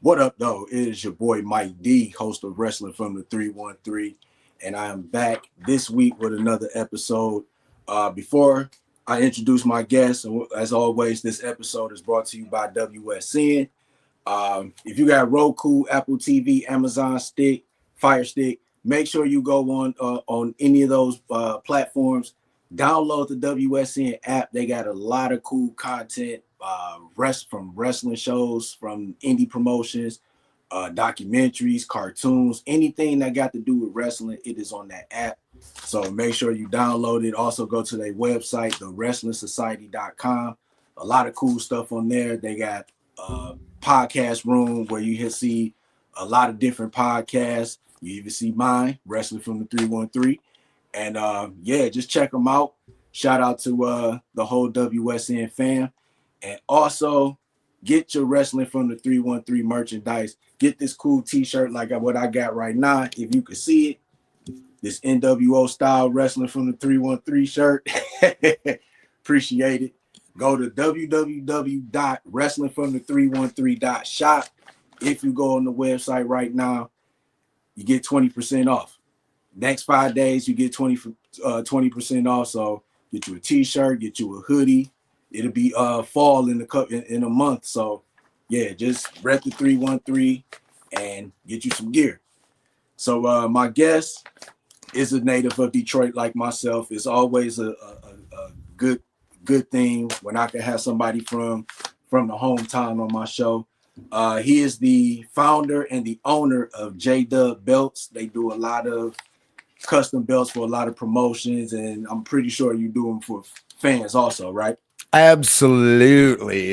What up, though? It is your boy Mike D, host of Wrestling from the 313, and I am back this week with another episode. Before I introduce my guest, as always, this episode is brought to you by WSN. If you got Roku, Apple TV, Amazon Stick, Fire Stick, make sure you go on any of those platforms. Download the WSN app. They got a lot of cool content, from wrestling shows, from indie promotions, documentaries, cartoons, anything that got to do with wrestling. It is on that app. So make sure you download it. Also go to their website, thewrestlingsociety.com. A lot of cool stuff on there. They got podcast room where you can see a lot of different podcasts. You even see mine, Wrestling from the 313. And just check them out. Shout out to the whole WSN fam. And also get your Wrestling from the 313 merchandise. Get this cool t-shirt like what I got right now. If you can see it, this NWO style Wrestling from the 313 shirt. Appreciate it. Go to www.wrestlingfromthe313.shop. If you go on the website right now, you get 20% off. Next 5 days, you get 20% off. So get you a t-shirt, get you a hoodie. It'll be fall in a month. So yeah, just rep the 313 and get you some gear. So my guest is a native of Detroit like myself. It's always a good thing when I can have somebody from the hometown on my show. He is the founder and the owner of JDubbBelts. They do a lot of custom belts for a lot of promotions, and I'm pretty sure you do them for fans also, right? Absolutely.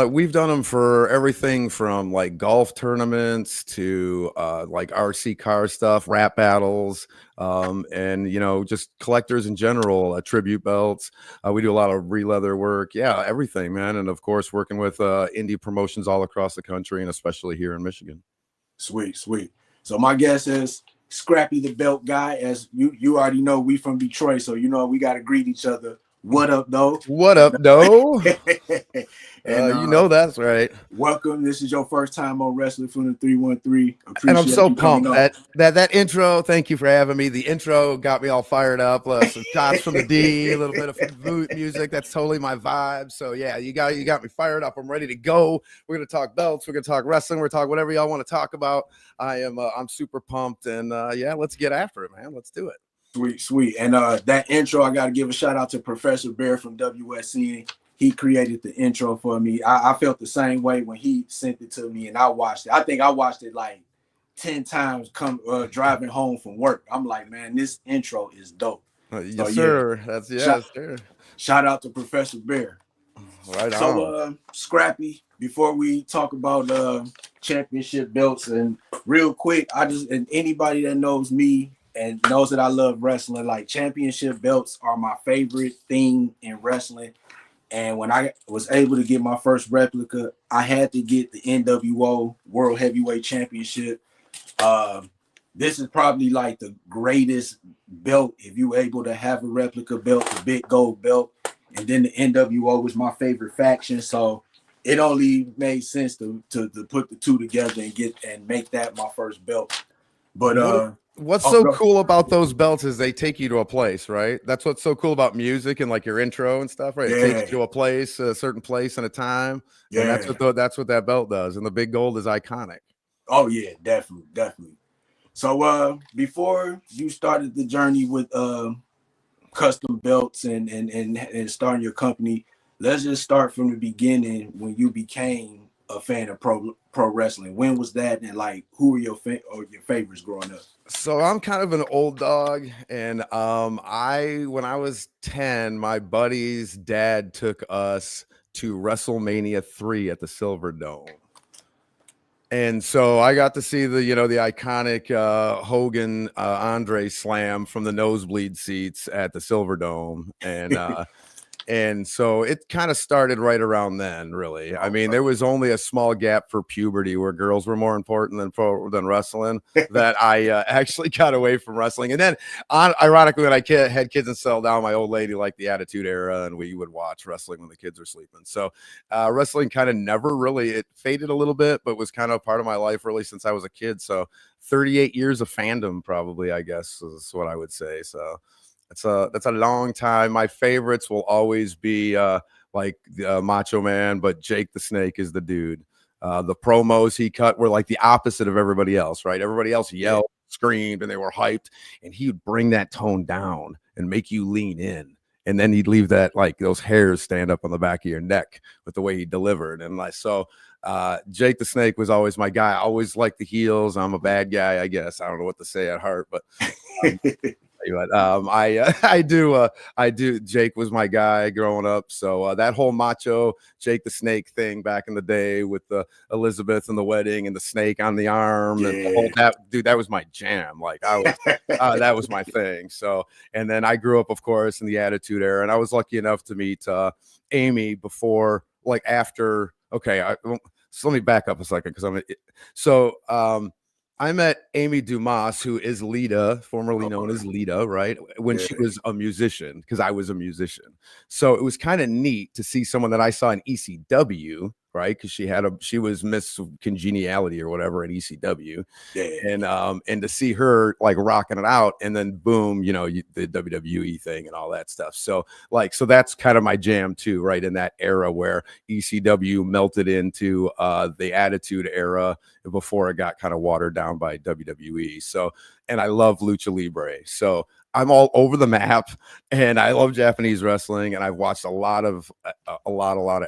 We've done them for everything from like golf tournaments to like RC car stuff, rap battles, and just collectors in general, tribute belts. We do a lot of re-leather work. Yeah, everything, man. And of course, working with indie promotions all across the country and especially here in Michigan. Sweet. So my guess is Scrappy the Belt Guy. As you already know, we from Detroit, so we got to greet each other. What up, though? What up, though? And that's right. Welcome. This is your first time on Wrestling from the 313. And I'm so pumped that intro. Thank you for having me. The intro got me all fired up. Some shots from the D, a little bit of music. That's totally my vibe. So yeah, you got me fired up. I'm ready to go. We're gonna talk belts. We're gonna talk wrestling. We're gonna talk whatever y'all want to talk about. I'm super pumped, and let's get after it, man. Let's do it. Sweet. And that intro, I got to give a shout out to Professor Bear from WSN. He created the intro for me. I felt the same way when he sent it to me and I watched it. I think I watched it like 10 times driving home from work. I'm like, man, this intro is dope. Yes, sir. Sir. Shout out to Professor Bear. Right on. So, Scrappy, before we talk about championship belts, and real quick, and anybody that knows me and knows that I love wrestling, like championship belts are my favorite thing in wrestling. And when I was able to get my first replica, I had to get the NWO World Heavyweight Championship. This is probably like the greatest belt if you're able to have a replica belt, the big gold belt. And then the NWO was my favorite faction. So it only made sense to put the two together and make that my first belt. But what's so cool about those belts is they take you to a place, right? That's what's so cool about music and like your intro and stuff, right? Yeah. It takes you to a place, a certain place and a time. Yeah. And that's what that belt does. And the big gold is iconic. Oh yeah, definitely. So before you started the journey with custom belts and starting your company, let's just start from the beginning when you became a fan of pro wrestling. When was that, and like who were your favorites growing up? So I'm kind of an old dog, and when I was 10, my buddy's dad took us to WrestleMania 3 at the Silverdome. And so I got to see the iconic Hogan Andre slam from the nosebleed seats at the Silverdome. And And so it kind of started right around then, really. I mean, there was only a small gap for puberty where girls were more important than wrestling, that I actually got away from wrestling. And then, ironically, when I had kids and settled down, my old lady liked the Attitude Era, and we would watch wrestling when the kids were sleeping. So wrestling kind of never really, it faded a little bit, but was kind of part of my life really since I was a kid. So 38 years of fandom, probably, I guess, is what I would say. So that's a long time. My favorites will always be like Macho Man, but Jake the Snake is the dude. The promos he cut were like the opposite of everybody else, right? Everybody else yelled, screamed, and they were hyped, and he would bring that tone down and make you lean in. And then he'd leave that, like, those hairs stand up on the back of your neck with the way he delivered. And like, so Jake the Snake was always my guy. I always liked the heels. I'm a bad guy, I guess. I don't know what to say at heart, but I do. Jake was my guy growing up. So that whole macho Jake the Snake thing back in the day with the Elizabeth and the wedding and the snake on the arm and the whole, that was my jam. Like I was, that was my thing. So, and then I grew up, of course, in the Attitude Era, and I was lucky enough to meet Amy before, like after. Okay, so let me back up a second because I met Amy Dumas, who is Lita, formerly known as Lita, right? When she was a musician, because I was a musician. So it was kind of neat to see someone that I saw in ECW, right? Because she was Miss Congeniality or whatever in ECW. And to see her like rocking it out, and then boom, the WWE thing and all that stuff. So that's kind of my jam too, right? In that era where ECW melted into the Attitude Era before it got kind of watered down by WWE. So, and I love Lucha Libre. So I'm all over the map, and I love Japanese wrestling, and I've watched a lot of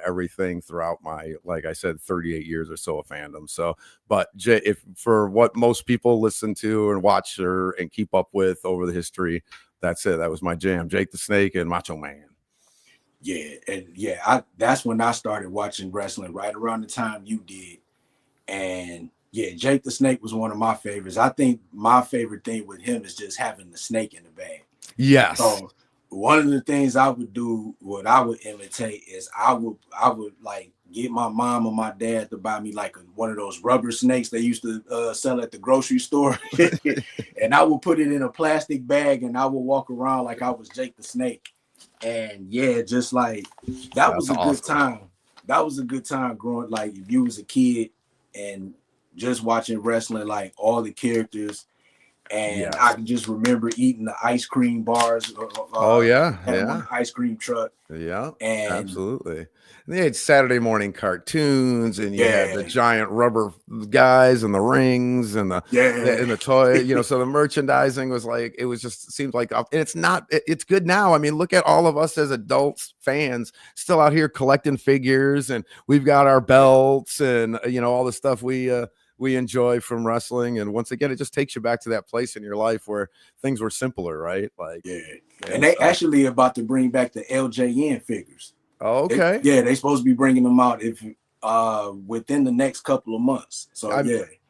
everything throughout my, like I said, 38 years or so of fandom. So, but if for what most people listen to and watch and keep up with over the history, that's it. That was my jam. Jake the Snake and Macho Man. Yeah, and that's when I started watching wrestling, right around the time you did. And yeah, Jake the Snake was one of my favorites. I think my favorite thing with him is just having the snake in the bag. Yes. So one of the things I would do, what I would imitate is I would like get my mom or my dad to buy me like one of those rubber snakes they used to sell at the grocery store. And I would put it in a plastic bag, and I would walk around like I was Jake the Snake. And yeah, just like that was a good time. That was a good time growing, like if you was a kid and just watching wrestling, like all the characters. And I can just remember eating the ice cream bars. An ice cream truck. Yeah, and absolutely. And they had Saturday morning cartoons, and you had the giant rubber guys and the rings and the toy. So the merchandising was like, it was just seemed like, and it's good now. I mean, look at all of us as adults fans still out here collecting figures, and we've got our belts and all the stuff we enjoy from wrestling. And once again, it just takes you back to that place in your life where things were simpler, right? Like, and they actually about to bring back the LJN figures. Oh, okay. They're supposed to be bringing them out within the next couple of months. So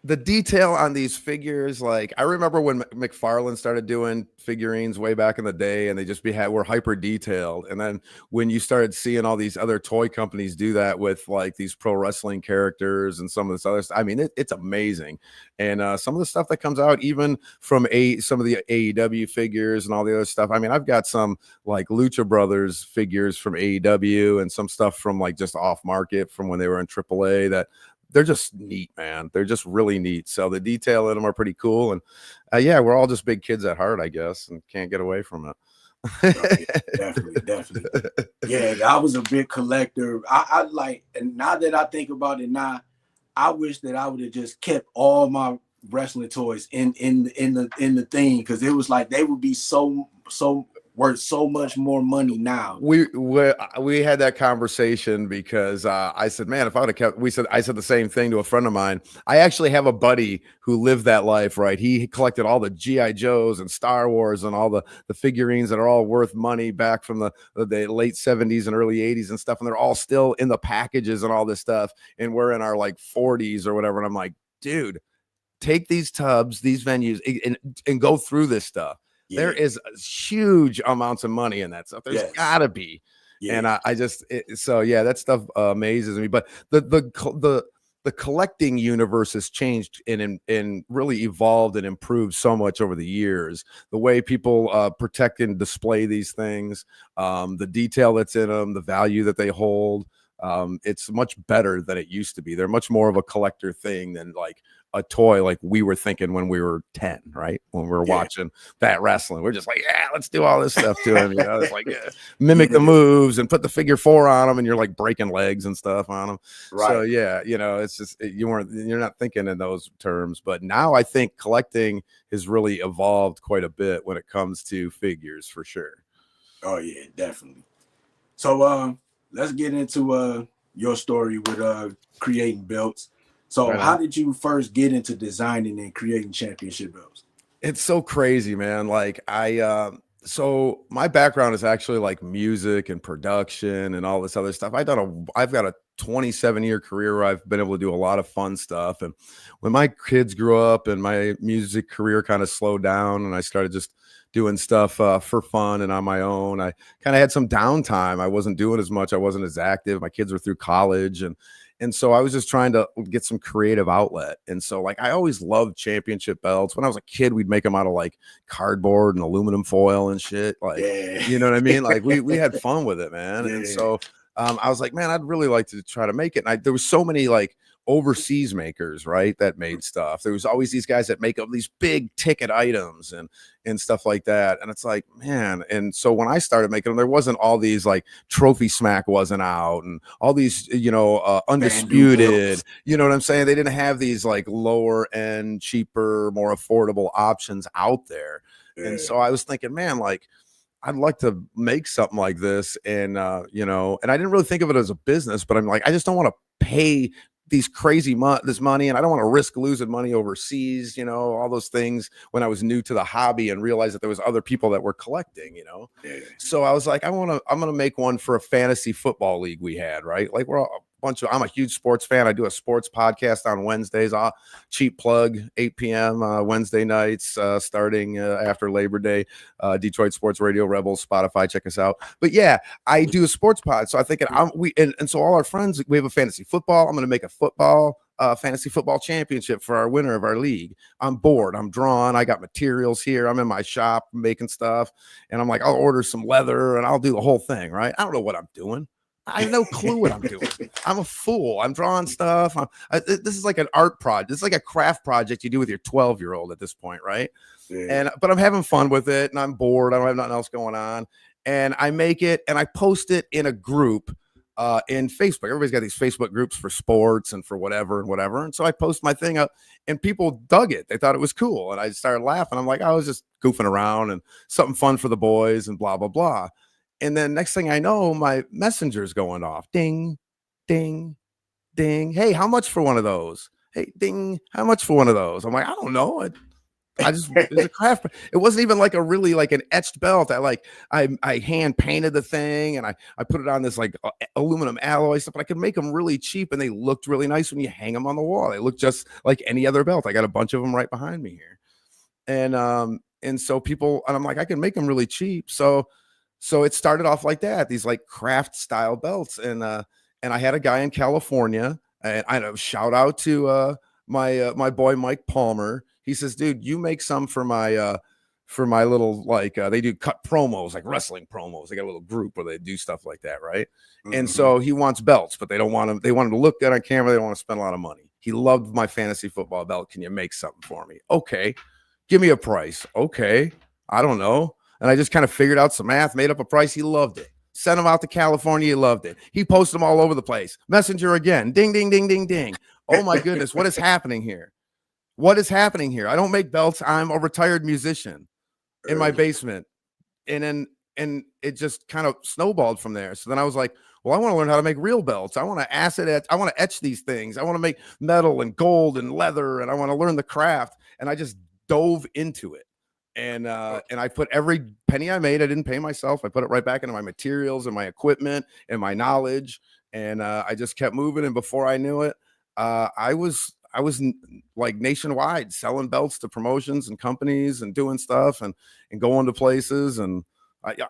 the detail on these figures, like I remember when McFarlane started doing figurines way back in the day, and they just were hyper detailed. And then when you started seeing all these other toy companies do that with like these pro wrestling characters and some of this other stuff, I mean, it's amazing. And some of the stuff that comes out, even from some of the AEW figures and all the other stuff. I mean, I've got some like Lucha Brothers figures from AEW and some stuff from like just off market from when they were in AAA that they're just neat, man. They're just really neat. So the detail in them are pretty cool. And we're all just big kids at heart, I guess, and can't get away from it. Definitely. Yeah, I was a big collector. I like, and now that I think about it now, I wish that I would have just kept all my wrestling toys in the thing, because it was like they would be so worth so much more money now. We had that conversation because I said, man, if I would have kept, I said the same thing to a friend of mine. I actually have a buddy who lived that life, right? He collected all the G.I. Joes and Star Wars and all the figurines that are all worth money back from the late 70s and early 80s and stuff. And they're all still in the packages and all this stuff. And we're in our like 40s or whatever. And I'm like, dude, take these tubs, these venues, and go through this stuff. There is huge amounts of money in that stuff. There's gotta be. Yeah. And I just so yeah, that stuff amazes me. But the collecting universe has changed and really evolved and improved so much over the years. The way people protect and display these things, the detail that's in them, the value that they hold. It's much better than it used to be. They're much more of a collector thing than like a toy like we were thinking when we were 10, right? When we were Yeah. watching that wrestling. We're just like, yeah, let's do all this stuff to him. You know, it's like mimic the Yeah. moves and put the figure 4 on them, and you're like breaking legs and stuff on them. So Right. yeah, you know, it's just you're not thinking in those terms. But now I think collecting has really evolved quite a bit when it comes to figures for sure. Oh yeah, definitely. So let's get into your story with creating belts. So Right how on. did you first get into designing and creating championship belts? It's so crazy, man. Like so my background is actually like music and production and all this other stuff. I've got a 27-year career where I've been able to do a lot of fun stuff. And when my kids grew up and my music career kind of slowed down and I started just doing stuff for fun and on my own, I kind of had some downtime. I wasn't doing as much. I wasn't as active. My kids were through college, and so I was just trying to get some creative outlet. And so like I always loved championship belts. When I was a kid, we'd make them out of like cardboard and aluminum foil and shit. Like, Yeah. you know what I mean? Like we had fun with it, man. And Yeah. so I was like, man, I'd really like to try to make it. And there was so many like overseas makers, right, that made stuff. There was always these guys that make up these big ticket items and stuff like that. And it's like, man. And so when I started making them, there wasn't all these like Trophy Smack wasn't out and all these, Bandu Undisputed, belts. you know what I'm saying? They didn't have these like lower end, cheaper, more affordable options out there. And Yeah. so I was thinking, man, like I'd like to make something like this. And, and I didn't really think of it as a business, but I'm like, I just don't want to pay these crazy this money, and I don't want to risk losing money overseas, all those things when I was new to the hobby and realized that there was other people that were collecting. Yeah. So I was like, I'm going to make one for a fantasy football league we had, right? Like I'm a huge sports fan. I do a sports podcast on Wednesdays. Cheap plug, 8 p.m. Wednesday nights, starting after Labor Day. Detroit Sports Radio, Rebels, Spotify. Check us out. But yeah, I do a sports pod. So I think and so all our friends, we have a fantasy football. I'm going to make a fantasy football championship for our winner of our league. I'm bored. I'm drawn. I got materials here. I'm in my shop making stuff, and I'm like, I'll order some leather and I'll do the whole thing. Right? I don't know what I'm doing. I have no clue what I'm doing. I'm a fool. I'm drawing stuff. This is like an art project. It's like a craft project you do with your 12-year-old at this point, right? Yeah. But I'm having fun with it, and I'm bored. I don't have nothing else going on, and I make it and I post it in a group in Facebook. Everybody's got these Facebook groups for sports and for whatever and whatever. And so I post my thing up, and people dug it. They thought it was cool, and I started laughing. I'm like, I was just goofing around and something fun for the boys and blah blah blah. And then next thing I know, my messenger's going off. Ding, ding, ding. Hey, how much for one of those? Hey, ding, how much for one of those? I'm like, I don't know. It's a craft. It wasn't even like like an etched belt. I hand painted the thing and I put it on this like aluminum alloy stuff, but I could make them really cheap and they looked really nice when you hang them on the wall. They look just like any other belt. I got a bunch of them right behind me here. And so people, and I'm like, I can make them really cheap. So it started off like that, these like craft style belts. And I had a guy in California, and I know, shout out to my boy Mike Palmer. He says, dude, you make some for my little like they do cut promos, like wrestling promos. They got a little group where they do stuff like that, right? And so he wants belts, but they don't want them. They want him to look good on camera. They don't want to spend a lot of money. He loved my fantasy football belt. Can you make something for me? Okay, give me a price. Okay, I don't know. And I just kind of figured out some math, made up a price. He loved it. Sent him out to California. He loved it. He posted them all over the place. Messenger again. Ding, ding, ding, ding, ding. Oh my goodness. What is happening here? What is happening here? I don't make belts. I'm a retired musician in my basement. And it just kind of snowballed from there. So then I was like, well, I want to learn how to make real belts. I want to I want to etch these things. I want to make metal and gold and leather, and I want to learn the craft. And I just dove into it. And I put every penny I made, I didn't pay myself. I put it right back into my materials and my equipment and my knowledge. And I just kept moving. And before I knew it, I was like nationwide selling belts to promotions and companies and doing stuff and going to places. And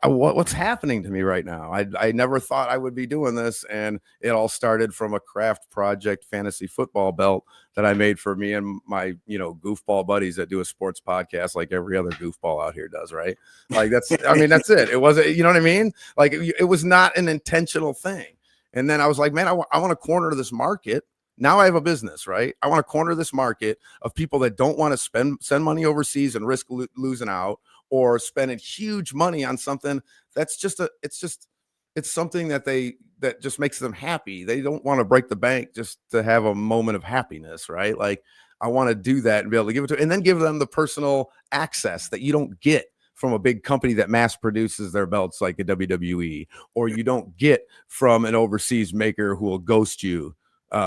What's happening to me right now? I never thought I would be doing this, and it all started from a craft project fantasy football belt that I made for me and my goofball buddies that do a sports podcast like every other goofball out here does, right? Like that's it. It wasn't, you know what I mean? Like it was not an intentional thing. And then I was like, man, I want to corner this market. Now I have a business, right? I want to corner this market of people that don't want to send money overseas and risk losing out, or spending huge money on something that's it's something that just makes them happy. They don't want to break the bank just to have a moment of happiness, right? Like I want to do that and be able to give it to, and then give them the personal access that you don't get from a big company that mass produces their belts like a WWE, or you don't get from an overseas maker who will ghost you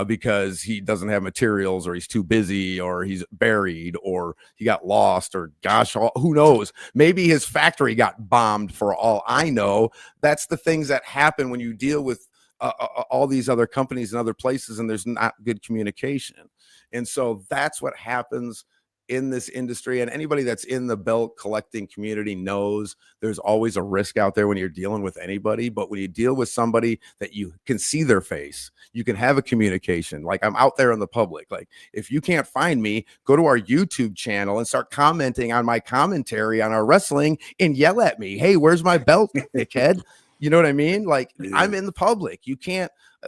because he doesn't have materials, or he's too busy, or he's buried, or he got lost, or gosh, who knows? Maybe his factory got bombed for all I know. That's the things that happen when you deal with all these other companies and other places, and there's not good communication. And so that's what happens in this industry. And anybody that's in the belt collecting community knows there's always a risk out there when you're dealing with anybody. But when you deal with somebody that you can see their face, you can have a communication. Like I'm out there in the public. Like if you can't find me, go to our YouTube channel and start commenting on my commentary on our wrestling and yell at me. Hey, where's my belt, dickhead? You know what I mean? Like I'm in the public.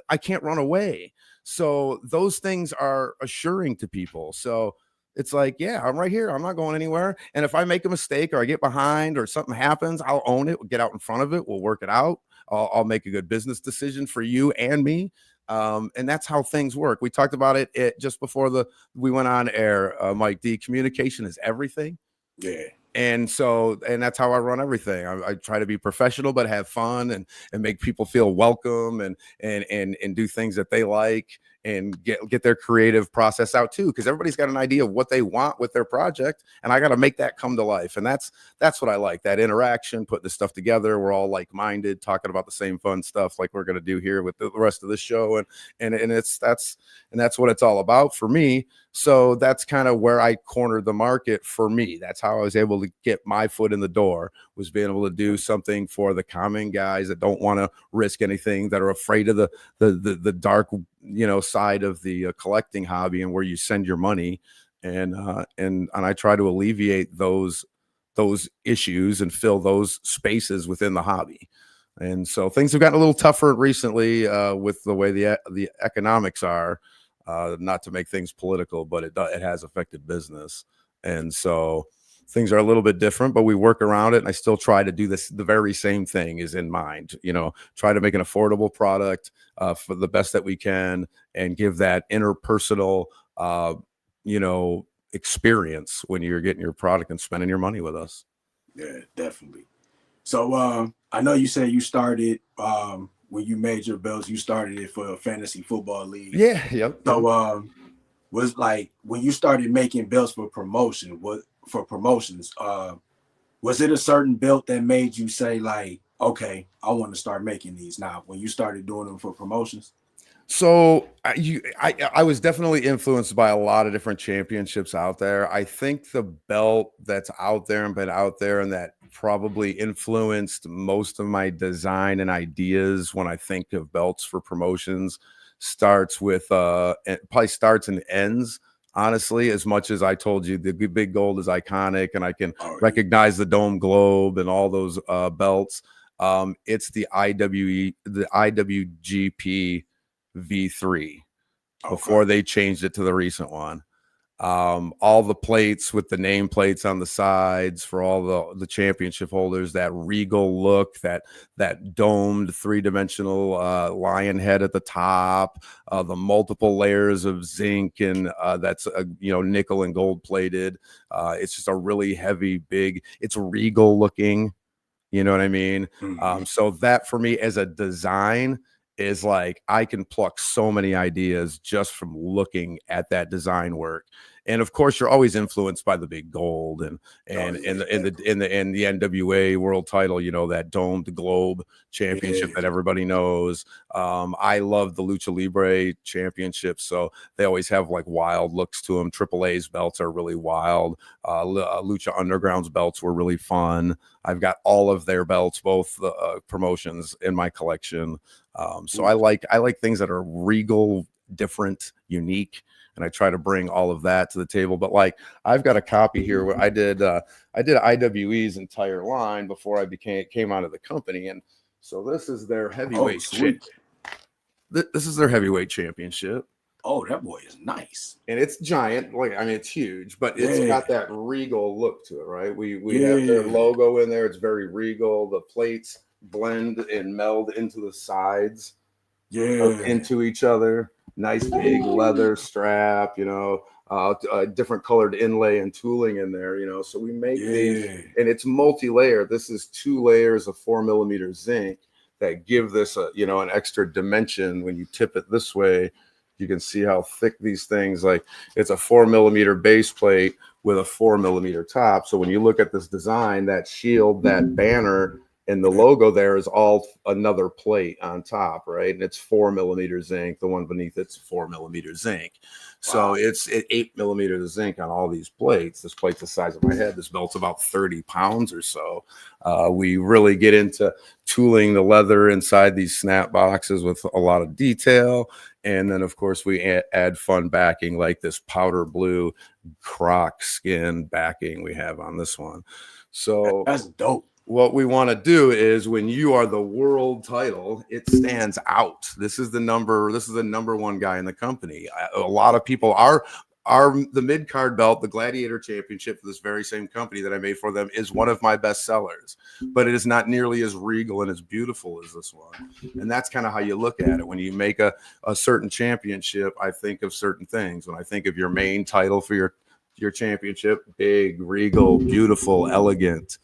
I can't run away. So those things are assuring to people. So it's like, yeah, I'm right here. I'm not going anywhere. And if I make a mistake or I get behind or something happens, I'll own it. We'll get out in front of it. We'll work it out. I'll make a good business decision for you and me. And that's how things work. We talked about it just before we went on air. Mike D, communication is everything. Yeah. And that's how I run everything. I try to be professional, but have fun and make people feel welcome and do things that they like, and get their creative process out too. Cause everybody's got an idea of what they want with their project. And I got to make that come to life. And that's what I like, that interaction, putting this stuff together. We're all like-minded, talking about the same fun stuff like we're going to do here with the rest of the show. And that's what it's all about for me. So that's kind of where I cornered the market for me. That's how I was able to get my foot in the door, was being able to do something for the common guys that don't want to risk anything, that are afraid of the dark, side of the collecting hobby, and where you send your money. And I try to alleviate those issues and fill those spaces within the hobby. And so things have gotten a little tougher recently with the way the economics are. Not to make things political, but it has affected business. And so things are a little bit different, but we work around it. And I still try to do the very same thing is in mind, try to make an affordable product for the best that we can, and give that interpersonal, experience when you're getting your product and spending your money with us. Yeah, definitely. So I know you said you started when you made your belts, you started it for a fantasy football league. Yeah, yep. So was like when you started making belts for promotions, was it a certain belt that made you say like, okay, I want to start making these now, when you started doing them for promotions? So I was definitely influenced by a lot of different championships out there. I think the belt that's out there and been out there, and that probably influenced most of my design and ideas when I think of belts for promotions, starts with it probably starts and ends, honestly, as much as I told you the big gold is iconic and I can recognize the dome globe and all those belts. It's the IWGP V3 before they changed it to the recent one. All the plates with the name plates on the sides for all the championship holders, that regal look, that domed three-dimensional lion head at the top, the multiple layers of zinc, and that's nickel and gold plated. It's just a really heavy, big, it's regal looking, you know what I mean? Mm-hmm. So that for me as a design is like, I can pluck so many ideas just from looking at that design work. and of course you're always influenced by the big gold and Oh, and yeah, and the and the and the, and the NWA world title, you know, that domed globe championship yeah, that everybody knows. I love the Lucha Libre championship, so they always have like wild looks to them. AAA's belts are really wild. Lucha Underground's belts were really fun. I've got all of their belts, both promotions, in my collection. So ooh, I like things that are regal, different, unique, and I try to bring all of that to the table. But like I've got a copy here where I did IWE's entire line before I came out of the company, and so this is their oh, heavyweight sweet. this is their heavyweight championship. Oh, that boy is nice. And it's giant, like I mean, it's huge, but it's Yeah, got that regal look to it, right? We have their yeah, logo in there. It's very regal. The plates blend and meld into the sides yeah, into each other. Nice big leather strap, you know, different colored inlay and tooling in there, you know. So we make these, yeah, and it's multi-layer. This is 2 layers of 4 millimeter zinc that give this a, you know, an extra dimension. When you tip it this way, you can see how thick these things, like it's a 4 millimeter base plate with a 4 millimeter top. So when you look at this design, that shield, that banner, and the logo there is all another plate on top, right? And it's 4 millimeter zinc. The one beneath it's 4 millimeter zinc. So wow, it's 8 millimeter zinc on all these plates. This plate's the size of my head. This belt's about 30 pounds or so. We really get into tooling the leather inside these snap boxes with a lot of detail. And then, of course, we add fun backing like this powder blue croc skin backing we have on this one. So that's dope. what we want to do is when you are the world title, it stands out. This is the number one guy in the company. A lot of people are the mid card belt, the Gladiator Championship for this very same company that I made for them, is one of my best sellers, but it is not nearly as regal and as beautiful as this one. And that's kind of how you look at it. When you make a certain championship, I think of certain things. When I think of your main title for your championship, big, regal, beautiful, elegant,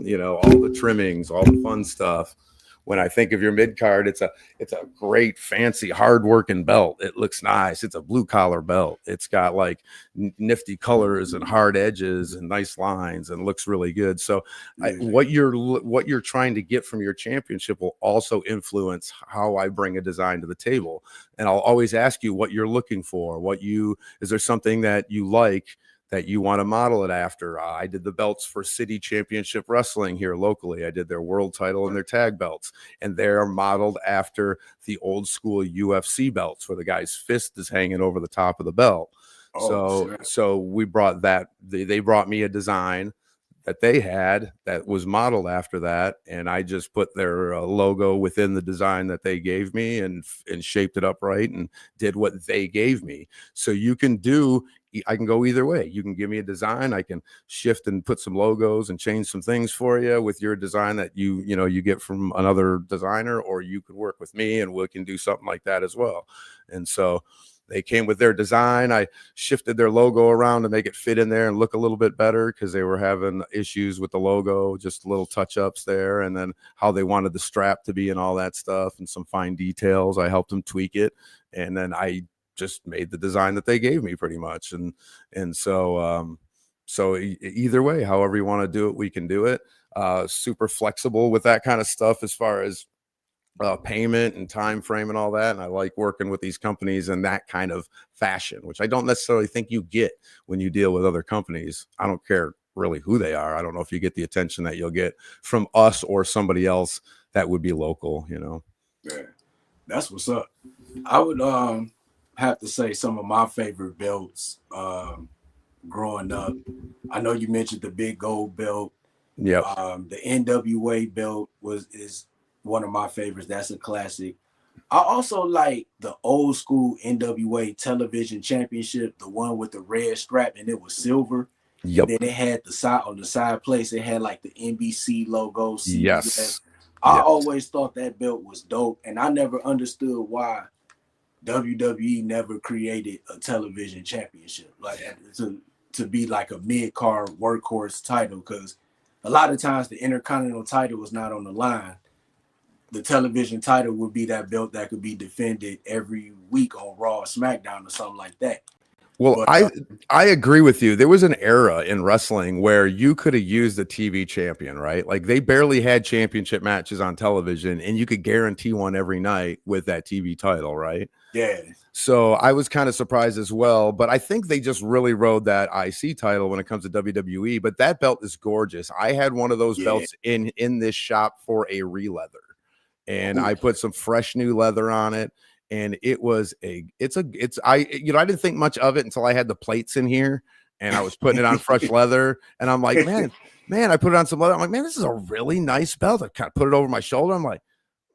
you know, all the trimmings, all the fun stuff. When I think of your mid card, it's a great, fancy, hard-working belt. It looks nice. It's a blue-collar belt. It's got like nifty colors and hard edges and nice lines and looks really good. So Yeah, what you're trying to get from your championship will also influence how I bring a design to the table. And I'll always ask you what you're looking for. Is there something that you like that you want to model it after? I did the belts for City Championship Wrestling here locally. I did their world title and their tag belts, and they're modeled after the old school UFC belts where the guy's fist is hanging over the top of the belt. oh, So, snap. so we brought that, they brought me a design that they had that was modeled after that, and I just put their logo within the design that they gave me and shaped it up right and did what they gave me. So I can go either way. You can give me a design, I can shift and put some logos and change some things for you with your design that you get from another designer, or you could work with me and we can do something like that as well. And so they came with their design. I shifted their logo around to make it fit in there and look a little bit better because they were having issues with the logo, just little touch-ups there, and then how they wanted the strap to be and all that stuff and some fine details. I helped them tweak it, and then I just made the design that they gave me pretty much. And so either way, however you want to do it, we can do it. Super flexible with that kind of stuff as far as payment and time frame and all that. And I like working with these companies in that kind of fashion, which I don't necessarily think you get when you deal with other companies. I don't care really who they are. I don't know if you get the attention that you'll get from us or somebody else that would be local, you know. Yeah, that's what's up. I would have to say some of my favorite belts growing up. I know you mentioned the big gold belt. Yep. The NWA belt is one of my favorites. That's a classic. I also like the old school NWA television championship, the one with the red strap and it was silver. Yep. And then it had the side on the side place, it had like the NBC logo, CBS. Yes. I always thought that belt was dope, and I never understood why WWE never created a television championship like to be like a mid-card workhorse title, because a lot of times the Intercontinental title was not on the line. The television title would be that belt that could be defended every week on Raw or SmackDown or something like that. Well, But I agree with you. There was an era in wrestling where you could have used a TV champion, right? Like they barely had championship matches on television, and you could guarantee one every night with that TV title, right? yeah, So I was kind of surprised as well, but I think they just really rode that IC title when it comes to WWE. But that belt is gorgeous. I had one of those yeah. belts in this shop for a re-leather, and Ooh. I put some fresh new leather on it. And it was I I didn't think much of it until I had the plates in here and I was putting it on fresh leather. And I'm like, man, I put it on some leather. I'm like, man, this is a really nice belt. I kind of put it over my shoulder. I'm like,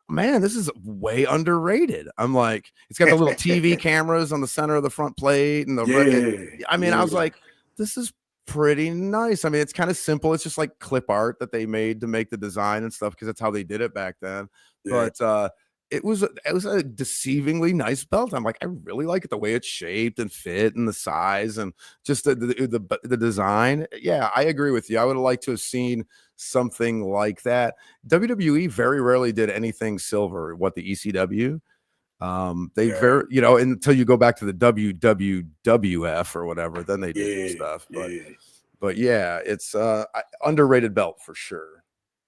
man, this is way underrated. I'm like, it's got the little TV cameras on the center of the front plate and I mean, I was like, this is pretty nice. I mean, it's kind of simple. It's just like clip art that they made to make the design and stuff because that's how they did it back then. Yeah. But it was a deceivingly nice belt. I'm like, I really like it the way it's shaped and fit and the size and just the design. Yeah, I agree with you. I would have liked to have seen something like that. WWE very rarely did anything silver. What the ECW, they very until you go back to the WWF or whatever, then they did some stuff. But yeah, it's underrated belt for sure.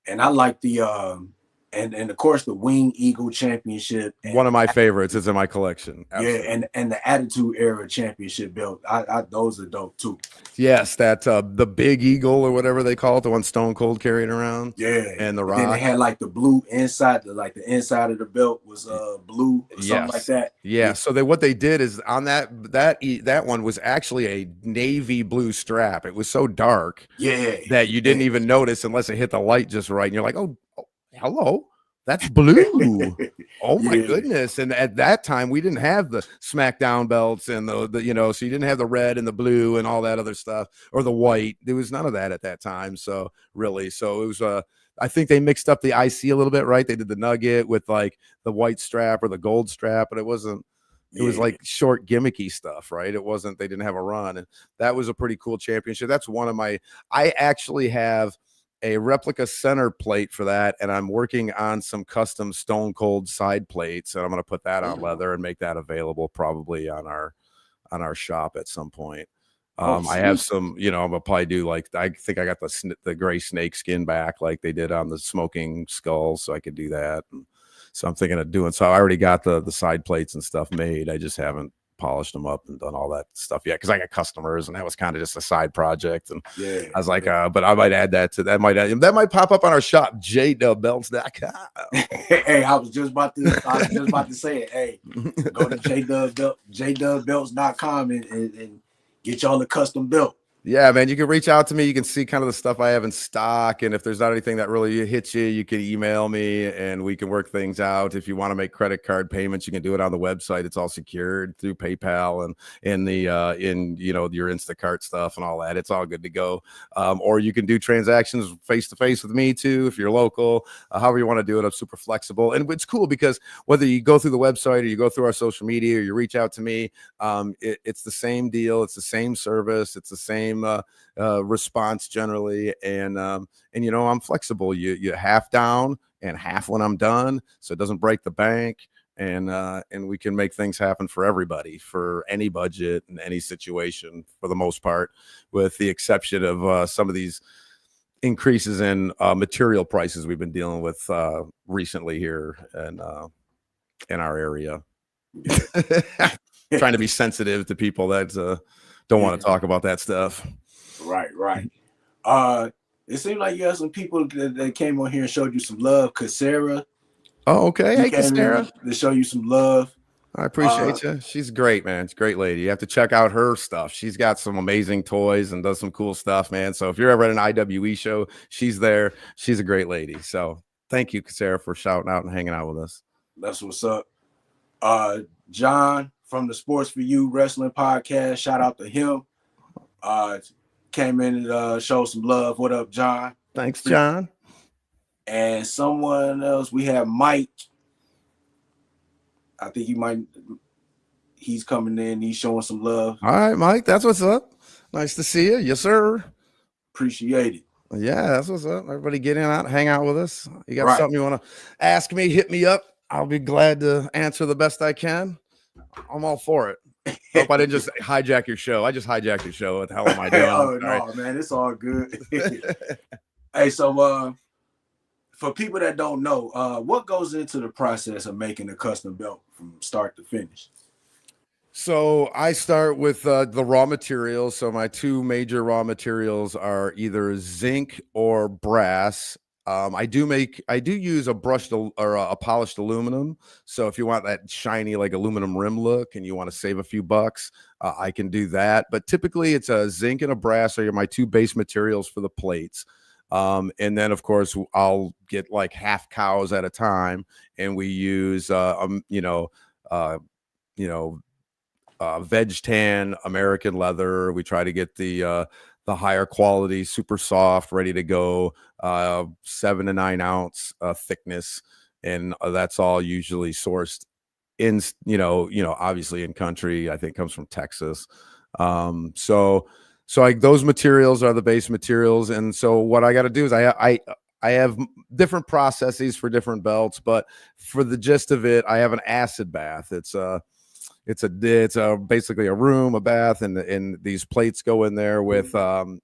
And I like the and of course the Wing Eagle Championship. One of my favorites is in my collection. Absolutely. Yeah, and the Attitude Era Championship belt. I those are dope too. Yes, that the Big Eagle or whatever they call it, the one Stone Cold carried around. Yeah, and the Rock. Then they had like the blue inside, the inside of the belt was blue or something like that. Yeah. So what they did is on that one was actually a navy blue strap. It was so dark, that you didn't even notice unless it hit the light just right, and you're like, oh hello, that's blue. Oh my goodness. And at that time we didn't have the SmackDown belts and the so you didn't have the red and the blue and all that other stuff, or the white. There was none of that at that time. So it was I think they mixed up the IC a little bit, right? They did the nugget with like the white strap or the gold strap, but it wasn't. It was like short gimmicky stuff, right? It wasn't, they didn't have a run. And that was a pretty cool championship. That's one of I actually have a replica center plate for that, and I'm working on some custom Stone Cold side plates, and I'm going to put that on leather and make that available probably on our shop at some point. I have some, I'm gonna probably do like, I think I got the gray snake skin back like they did on the Smoking Skull, so I could do that. And so I'm thinking of doing, so I already got the side plates and stuff made. I just haven't polished them up and done all that stuff yet because I got customers, and that was kind of just a side project. And I was like, but I might add that to that. That might pop up on our shop, JDubbBelts.com. Hey, I was just about to say it. Hey, go to JDubbBelts.com and get y'all a custom belt. Yeah, man, you can reach out to me. You can see kind of the stuff I have in stock. And if there's not anything that really hits you, you can email me and we can work things out. If you want to make credit card payments, you can do it on the website. It's all secured through PayPal and in your Instacart stuff and all that. It's all good to go. Or you can do transactions face to face with me too, if you're local, however you want to do it. I'm super flexible. And it's cool because whether you go through the website or you go through our social media or you reach out to me, it's the same deal. It's the same service. It's the same response generally, and I'm flexible. You half down and half when I'm done, so it doesn't break the bank, and we can make things happen for everybody, for any budget and any situation, for the most part, with the exception of some of these increases in material prices we've been dealing with recently here and in our area. Trying to be sensitive to people that don't want to talk about that stuff. Right. It seemed like you had some people that came on here and showed you some love. Sarah. Oh, okay. Hey, Sarah. To show you some love. I appreciate you. She's great, man. She's a great lady. You have to check out her stuff. She's got some amazing toys and does some cool stuff, man. So if you're ever at an IWE show, she's there. She's a great lady. So thank you, Sarah, for shouting out and hanging out with us. That's what's up. John from the Sports for You Wrestling Podcast. Shout out to him. Came in and showed some love. What up, John? Thanks, John. And someone else, we have Mike. I think he's coming in. He's showing some love. All right, Mike. That's what's up. Nice to see you. Yes, sir. Appreciate it. Yeah, that's what's up. Everybody get in out, hang out with us. You got something you want to ask me, hit me up. I'll be glad to answer the best I can. I'm all for it. Hope I didn't just hijack your show. I just hijacked your show. What the hell am I doing? I'm Oh sorry. no, man, it's all good. Hey, so for people that don't know, what goes into the process of making a custom belt from start to finish? So I start with the raw materials. So my two major raw materials are either zinc or brass. I do use a brushed or a polished aluminum. So if you want that shiny like aluminum rim look and you want to save a few bucks, I can do that. But typically it's a zinc and a brass are my two base materials for the plates. And then of course I'll get like half cows at a time, and we use uh, you know veg tan American leather. We try to get the higher quality, super soft, ready to go, 7 to 9 ounce thickness, and that's all usually sourced in obviously in country. I think comes from Texas. So like those materials are the base materials, and so what I got to do is I have different processes for different belts, but for the gist of it, I have an acid bath. It's basically a room, a bath, and these plates go in there with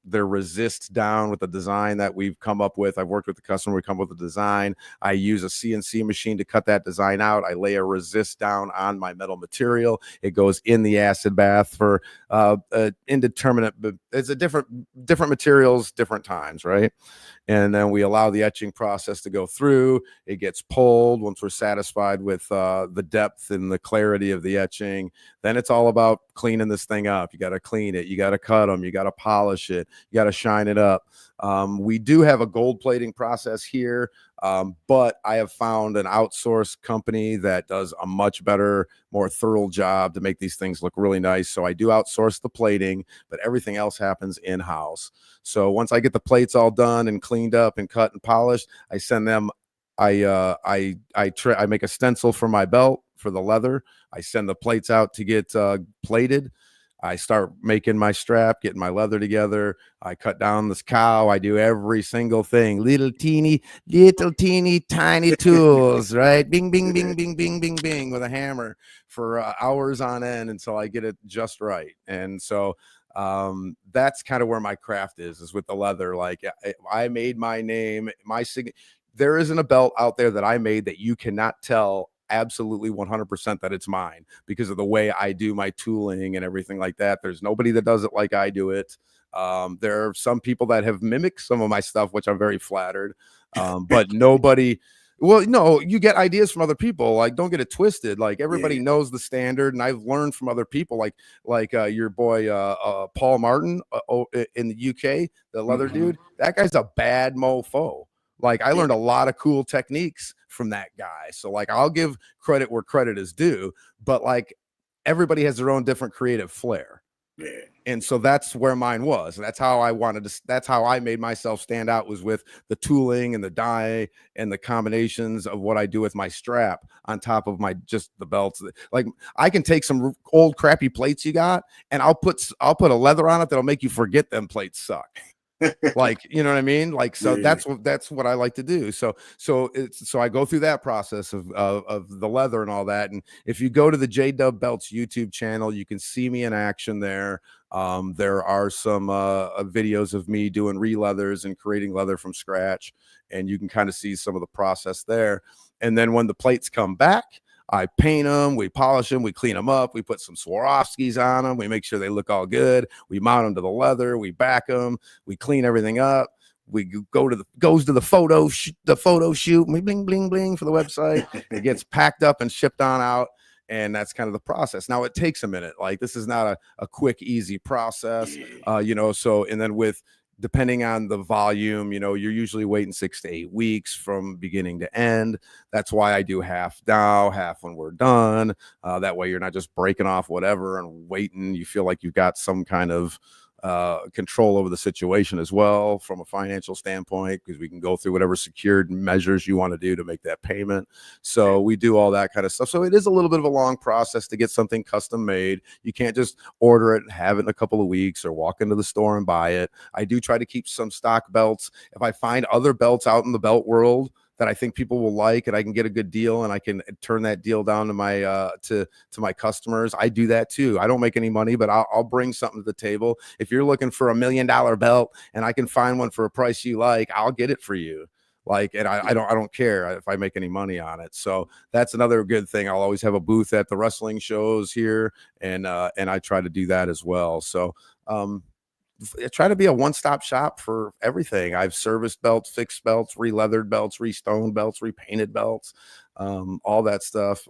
their resist down with the design that we've come up with. I've worked with the customer. We come up with a design. I use a CNC machine to cut that design out. I lay a resist down on my metal material. It goes in the acid bath for indeterminate. It's a different materials, different times, right? And then we allow the etching process to go through. It gets pulled. Once we're satisfied with the depth and the clarity of the etching, then it's all about cleaning this thing up. You got to clean it. You got to cut them. You got to polish it. You got to shine it up. We do have a gold plating process here, but I have found an outsourced company that does a much better, more thorough job to make these things look really nice. So I do outsource the plating, but everything else happens in-house. So once I get the plates all done and cleaned up and cut and polished, I send them. I make a stencil for my belt for the leather. I send the plates out to get plated. I start making my strap, getting my leather together. I cut down this cow. I do every single thing. Little teeny, tiny tools, right? Bing, bing, bing, bing, bing, bing, bing with a hammer for hours on end until I get it just right. And so that's kind of where my craft is with the leather. Like I made my name, there isn't a belt out there that I made that you cannot tell absolutely 100% that it's mine because of the way I do my tooling and everything like that. There's nobody that does it like I do it. There are some people that have mimicked some of my stuff, which I'm very flattered. But nobody. Well, no, you get ideas from other people. Like, don't get it twisted. Like, everybody knows the standard, and I've learned from other people. Like your boy Paul Martin in the UK, the leather dude. That guy's a bad mofo. Like, I learned a lot of cool techniques from that guy. So, like, I'll give credit where credit is due, but like, everybody has their own different creative flair. Yeah. And so that's where mine was. That's how I made myself stand out, was with the tooling and the dye and the combinations of what I do with my strap on top of just the belts. Like, I can take some old crappy plates you got, and I'll put a leather on it that'll make you forget them plates suck. Like, you know what I mean? Like, so that's what I like to do. So I go through that process of the leather and all that. And if you go to the JDubbBelts YouTube channel, you can see me in action there. There are some videos of me doing re-leathers and creating leather from scratch, and you can kind of see some of the process there. And then when the plates come back, I paint them, we polish them, we clean them up, we put some Swarovskis on them, we make sure they look all good, we mount them to the leather, we back them, we clean everything up, we goes to the photo shoot, we bling bling bling for the website. It gets packed up and shipped on out, and that's kind of the process. Now, it takes a minute. Like, this is not a quick, easy process, so, and then depending on the volume, you're usually waiting 6 to 8 weeks from beginning to end. That's why I do half now, half when we're done. That way you're not just breaking off whatever and waiting. You feel like you've got some kind of control over the situation as well from a financial standpoint, because we can go through whatever secured measures you want to do to make that payment. So we do all that kind of stuff. So it is a little bit of a long process to get something custom made. You can't just order it and have it in a couple of weeks or walk into the store and buy it. I do try to keep some stock belts. If I find other belts out in the belt world that I think people will like, and I can get a good deal, and I can turn that deal down to my to my customers. I do that too. I don't make any money, but I'll bring something to the table. If you're looking for $1 million belt and I can find one for a price you like, I'll get it for you. Like, and I don't care if I make any money on it. So that's another good thing. I'll always have a booth at the wrestling shows here, and I try to do that as well. So I try to be a one-stop shop for everything. I've serviced belts, fixed belts, re-leathered belts, re-stoned belts, repainted belts, all that stuff.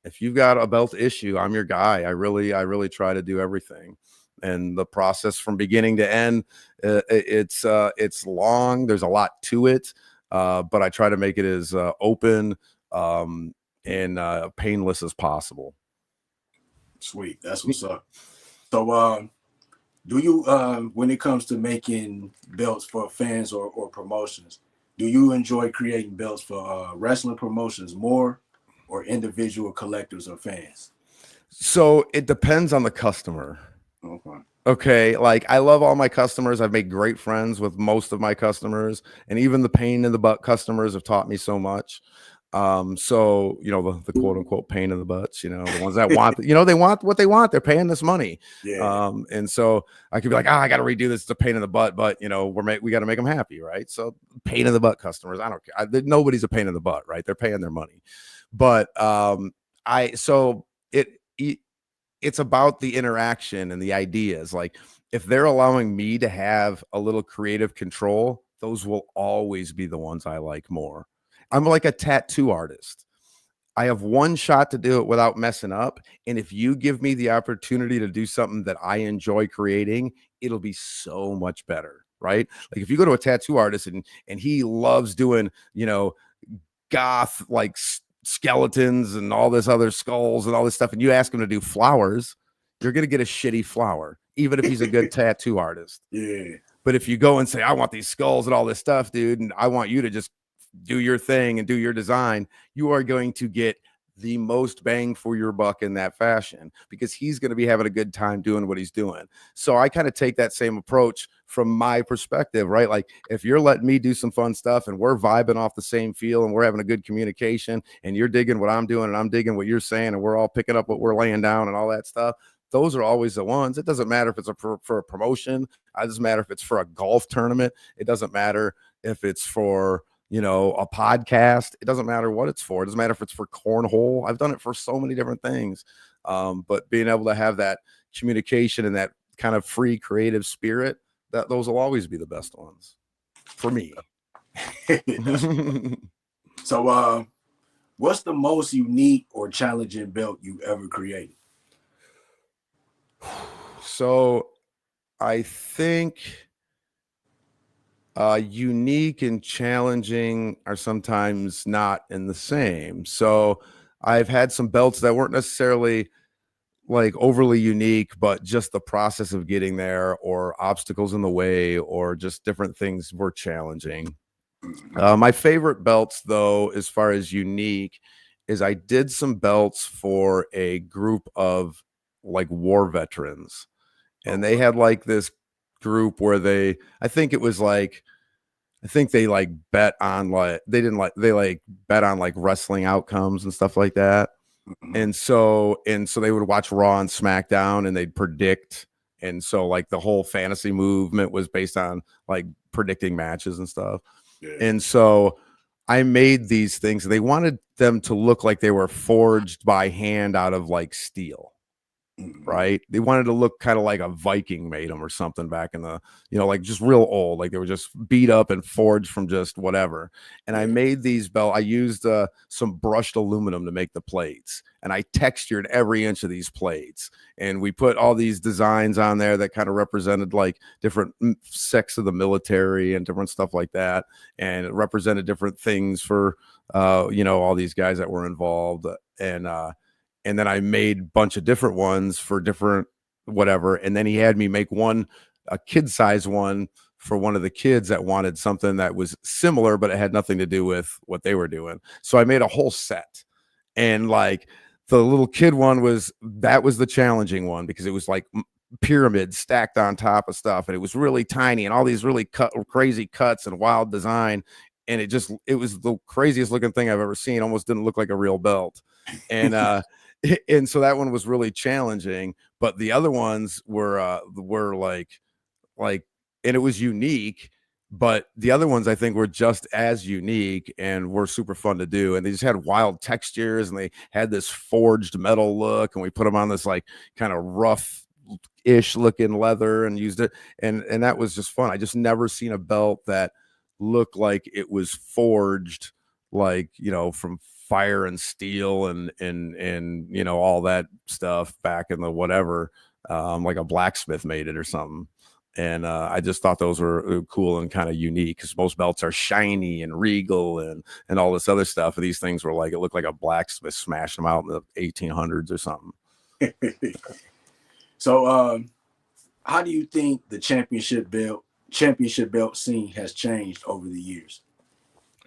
If you've got a belt issue, I'm your guy. I really try to do everything. And the process from beginning to end, it's long. There's a lot to it, but I try to make it as open and painless as possible. Sweet, that's what's up. So, do you, when it comes to making belts for fans or promotions, do you enjoy creating belts for wrestling promotions more, or individual collectors or fans? So it depends on the customer. Okay. Okay, like I love all my customers. I've made great friends with most of my customers, and even the pain in the butt customers have taught me so much. So the quote unquote pain in the butts, the ones that want, they want what they want. They're paying this money. Yeah. And so I could be like, I got to redo this. It's a pain in the butt, but we got to make them happy, right? So pain in the butt customers, I don't care. Nobody's a pain in the butt, right? They're paying their money, but it's about the interaction and the ideas. Like if they're allowing me to have a little creative control, those will always be the ones I like more. I'm like a tattoo artist. I have one shot to do it without messing up. And if you give me the opportunity to do something that I enjoy creating, it'll be so much better, right? Like if you go to a tattoo artist and he loves doing, goth, like skeletons and all this other skulls and all this stuff, and you ask him to do flowers, you're going to get a shitty flower, even if he's a good tattoo artist. Yeah. But if you go and say, I want these skulls and all this stuff, dude, and I want you to just do your thing and do your design, you are going to get the most bang for your buck in that fashion, because he's going to be having a good time doing what he's doing. So I kind of take that same approach from my perspective, right? Like if you're letting me do some fun stuff and we're vibing off the same feel and we're having a good communication and you're digging what I'm doing and I'm digging what you're saying and we're all picking up what we're laying down and all that stuff, those are always the ones. It doesn't matter if it's for a promotion. It doesn't matter if it's for a golf tournament. It doesn't matter if it's for a podcast. It doesn't matter what it's for. It doesn't matter if it's for cornhole. I've done it for so many different things. But being able to have that communication and that kind of free creative spirit, those will always be the best ones for me. So, what's the most unique or challenging belt you ever created? So I think unique and challenging are sometimes not in the same. So I've had some belts that weren't necessarily like overly unique, but just the process of getting there or obstacles in the way or just different things were challenging. My favorite belts, though, as far as unique, is I did some belts for a group of like war veterans, and they had like this group where they like bet on like they bet on like wrestling outcomes and stuff like that. And so they would watch Raw and SmackDown and they'd predict. And so like the whole fantasy movement was based on like predicting matches and stuff. Yeah. And so I made these things. They wanted them to look like they were forged by hand out of like steel. Right. They wanted to look kind of like a Viking made them or something back in the, like just real old, like they were just beat up and forged from just whatever. And I made these I used some brushed aluminum to make the plates, and I textured every inch of these plates. And we put all these designs on there that kind of represented like different sects of the military and different stuff like that. And it represented different things for, all these guys that were involved. And then I made a bunch of different ones for different whatever. And then he had me make a kid size one for one of the kids that wanted something that was similar, but it had nothing to do with what they were doing. So I made a whole set. And like the little kid one was the challenging one, because it was like pyramids stacked on top of stuff. And it was really tiny and all these really crazy cuts and wild design. and it was the craziest looking thing I've ever seen. Almost didn't look like a real belt. And and so that one was really challenging, but the other ones were like and it was unique, but the other ones I think were just as unique and were super fun to do, and they just had wild textures, and they had this forged metal look, and we put them on this like kind of rough ish looking leather and used it, and that was just fun. I just never seen a belt that looked like it was forged, like, from fire and steel and all that stuff back in the whatever, like a blacksmith made it or something. And I just thought those were cool and kind of unique, because most belts are shiny and regal and all this other stuff. And these things were like, it looked like a blacksmith smashed them out in the 1800s or something. So, how do you think the championship belt scene has changed over the years?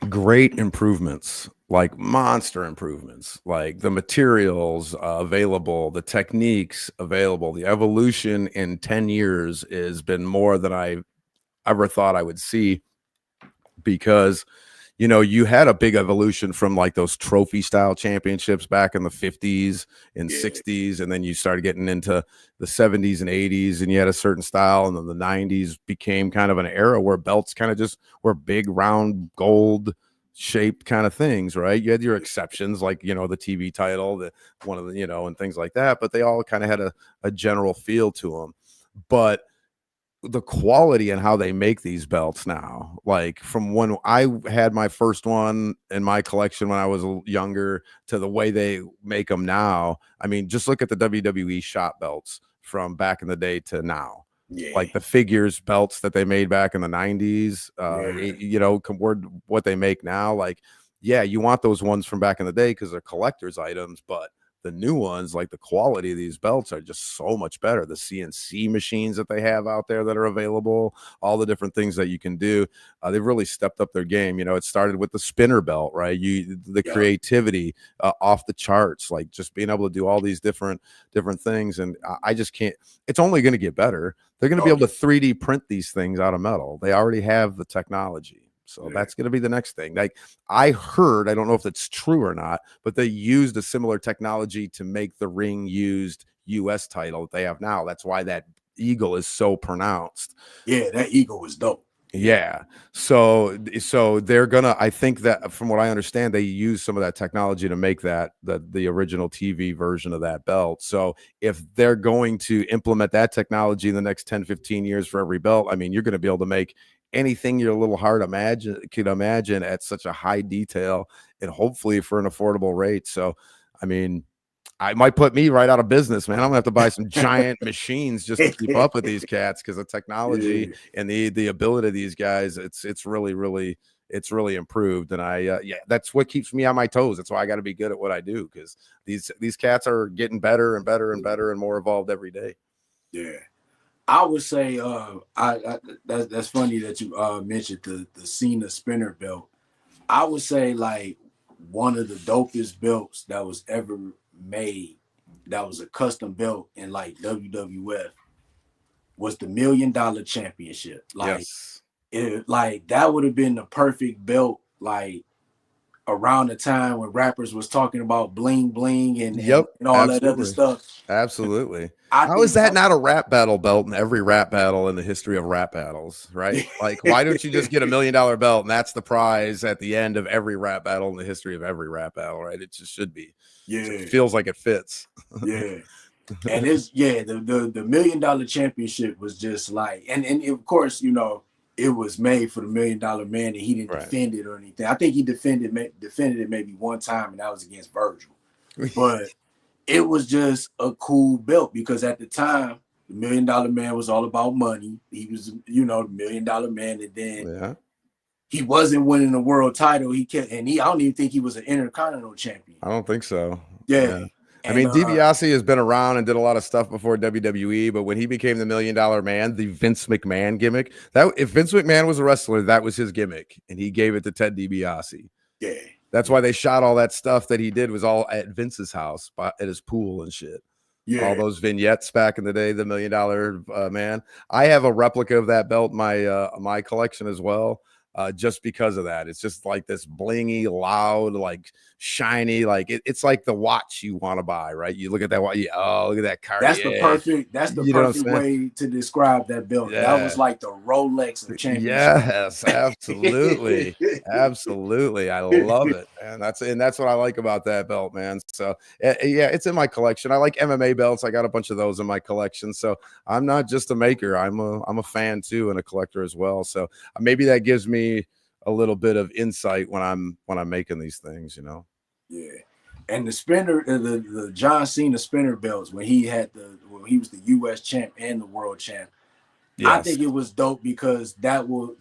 Great improvements, like monster improvements, like the materials available, the techniques available, the evolution in 10 years has been more than I ever thought I would see, because you had a big evolution from like those trophy style championships back in the 50s and 60s, and then you started getting into the 70s and 80s, and you had a certain style, and then the 90s became kind of an era where belts kind of just were big round gold shaped kind of things, right? You had your exceptions like the TV title, the one of the and things like that, but they all kind of had a general feel to them. But the quality and how they make these belts now, like from when I had my first one in my collection when I was younger to the way they make them now, I mean, just look at the WWE shop belts from back in the day to now. Like the figures belts that they made back in the 90s, compared to what they make now. Like, yeah, you want those ones from back in the day because they're collector's items, but the new ones, like the quality of these belts are just so much better. The CNC machines that they have out there that are available, all the different things that you can do, they've really stepped up their game. It started with the spinner belt, right? The creativity off the charts, like just being able to do all these different things. And I just can't, it's only going to get better. They're going to be able to 3D print these things out of metal. They already have the technology. So that's going to be the next thing. Like I heard, I don't know if that's true or not, but they used a similar technology to make the ring used US title that they have now. That's why that eagle is so pronounced. Yeah, that eagle was dope. Yeah. So they're gonna, I think that from what I understand, they use some of that technology to make that the original TV version of that belt. So if they're going to implement that technology in the next 10, 15 years for every belt, I mean, you're going to be able to make anything you're a little hard could imagine at such a high detail, and hopefully for an affordable rate. So, I mean, I might put me right out of business, man. I'm gonna have to buy some giant machines just to keep up with these cats, because the technology and the ability of these guys, it's really improved. And that's what keeps me on my toes. That's why I got to be good at what I do, because these cats are getting better and better and better and more evolved every day. Yeah. I would say that's funny that you mentioned the Cena spinner belt. I would say like one of the dopest belts that was ever made, that was a custom belt in like WWF, was the $1 Million Championship. Like like that would have been the perfect belt, like around the time when rappers was talking about bling bling and all that other stuff. Absolutely. How is that not a rap battle belt in every rap battle in the history of rap battles, right? Like, why don't you just get $1 million belt and that's the prize at the end of every rap battle in the history of every rap battle, right? It just should be. Yeah. So it feels like it fits. Yeah. And the $1 Million Championship was just like, and of course, it was made for the $1 Million Man, and he didn't defend it or anything. I think he defended it maybe one time, and that was against Virgil. But it was just a cool belt, because at the time, the $1 Million Man was all about money. He was, the $1 Million Man, and then he wasn't winning the world title. I don't even think he was an Intercontinental champion. I don't think so. Yeah. I mean, DiBiase has been around and did a lot of stuff before WWE, but when he became the $1 Million Man, the Vince McMahon gimmick, that if Vince McMahon was a wrestler, that was his gimmick, and he gave it to Ted DiBiase. Yeah. That's why they shot all that stuff that he did was all at Vince's house, at his pool and shit. Yeah. All those vignettes back in the day, the $1 Million Man. I have a replica of that belt in my collection as well. just because of that. It's just like this blingy, loud, like shiny, like it's like the watch you want to buy, right? You look at that watch, oh, look at that Cartier. That's the You know what I'm perfect saying? way to describe that belt. That Yeah. was like the Rolex of championship. Yes, absolutely. Absolutely. I love it. And that's what I like about that belt, man. So yeah, it's in my collection. I like MMA belts. I got a bunch of those in my collection. So I'm not just a maker. I'm a fan too and a collector as well. So maybe that gives me a little bit of insight when I'm making these things, you know. Yeah. And the spinner, the John Cena spinner belts when he was the U.S. champ and the world champ. I Yes. think it was dope because that was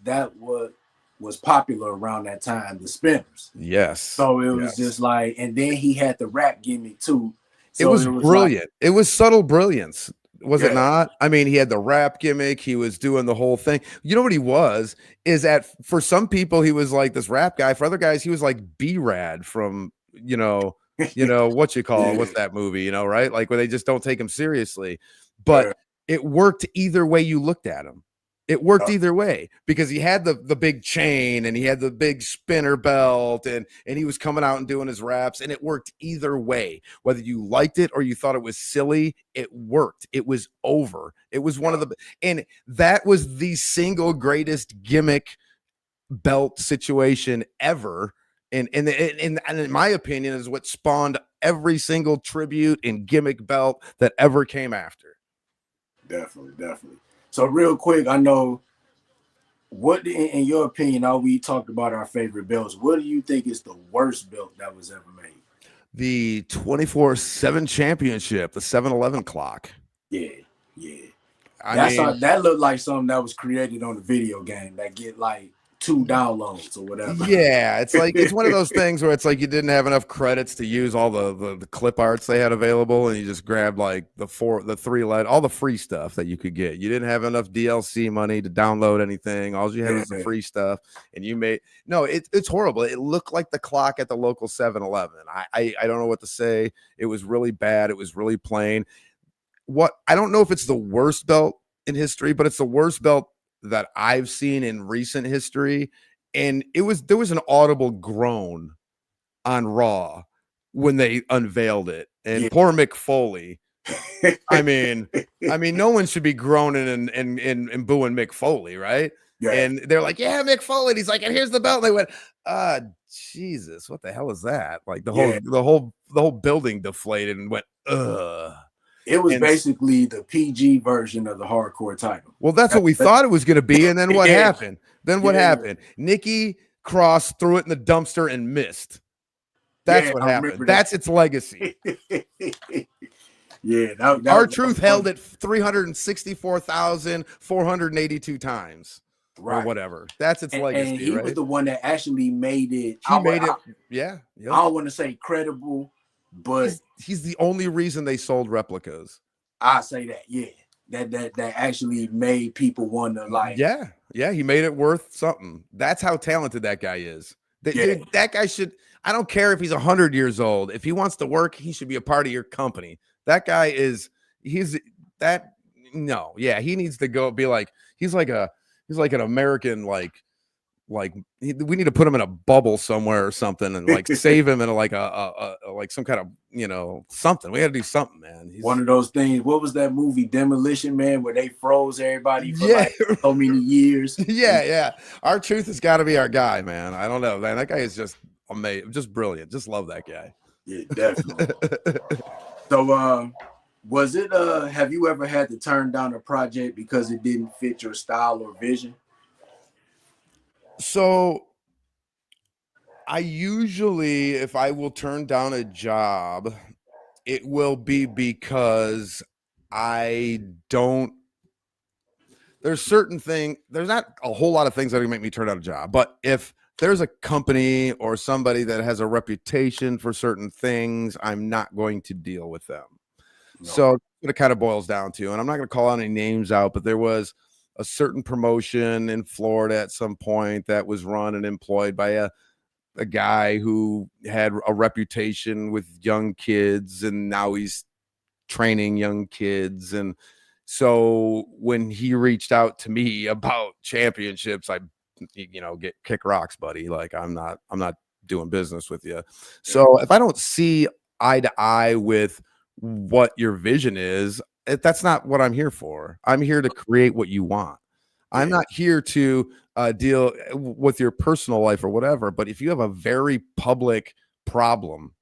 popular around that time, the spinners. Yes. So it was just like, and then he had the rap gimmick too. It So was brilliant. Like, it was subtle brilliance. Was it not? I mean, he had the rap gimmick. He was doing the whole thing. You know what he was? Is that for some people, he was like this rap guy. For other guys, he was like B-Rad from, what you call, what's that movie, right? Like where they just don't take him seriously. But it worked either way you looked at him. It worked either way because he had the big chain and he had the big spinner belt and he was coming out and doing his raps, and it worked either way. Whether you liked it or you thought it was silly, it worked. It was over. It was one of the, and that was the single greatest gimmick belt situation ever. And in my opinion, is what spawned every single tribute and gimmick belt that ever came after. Definitely. So real quick, I know what, in your opinion, all we talked about our favorite belts. What do you think is the worst belt that was ever made? The 24/7 championship, the 7-Eleven clock. Yeah. That looked like something that was created on a video game that get like 2 downloads or whatever. Yeah, it's like it's one of those things where it's like you didn't have enough credits to use all the clip arts they had available, and you just grabbed like the 3 LED, all the free stuff that you could get. You didn't have enough DLC money to download anything. All you had was the free stuff, and it's horrible. It looked like the clock at the local 7-Eleven. I don't know what to say. It was really bad. It was really plain. I don't know if it's the worst belt in history, but it's the worst belt that I've seen in recent history. And there was an audible groan on Raw when they unveiled it. And poor Mick Foley. I mean, no one should be groaning and booing Mick Foley, right? Yeah. And they're like, yeah, Mick Foley. And he's like, and here's the belt. And they went, Jesus, what the hell is that? Like the whole building deflated and went, ugh. It was basically the PG version of the hardcore title. Well, that's what we thought it was going to be. And then what happened? What happened? Nikki Cross threw it in the dumpster and missed. That's what happened. That's its legacy. R-Truth held it 364,482 times. Right. Or whatever. That's its legacy. And he was the one that actually made it. Yeah. I don't want to say credible, but he's the only reason they sold replicas. I say that, yeah. That actually made people want to like. Yeah, he made it worth something. That's how talented that guy is. Dude, that guy should. I don't care if he's 100 years old. If he wants to work, he should be a part of your company. That guy is. He needs to go be like. He's like an American like we need to put him in a bubble somewhere or something and like save him in like like some kind of something. We got to do something, man. He's one of those things. What was that movie Demolition Man where they froze everybody for like so many years? Yeah. R-Truth has got to be our guy, man. I don't know, man. That guy is just amazing, just brilliant. Just love that guy. Yeah, definitely. So was it have you ever had to turn down a project because it didn't fit your style or vision? So I usually, if I will turn down a job, it will be because there's not a whole lot of things that can make me turn down a job. But if there's a company or somebody that has a reputation for certain things, I'm not going to deal with them. No. So it kind of boils down to, and I'm not going to call any names out, but there was a certain promotion in Florida at some point that was run and employed by a guy who had a reputation with young kids, and now he's training young kids. And so when he reached out to me about championships, I get kick rocks, buddy. Like I'm not doing business with you. So if I don't see eye to eye with what your vision is, that's not what I'm here for. I'm here to create what you want. I'm Yeah. not here to deal with your personal life or whatever. But if you have a very public problem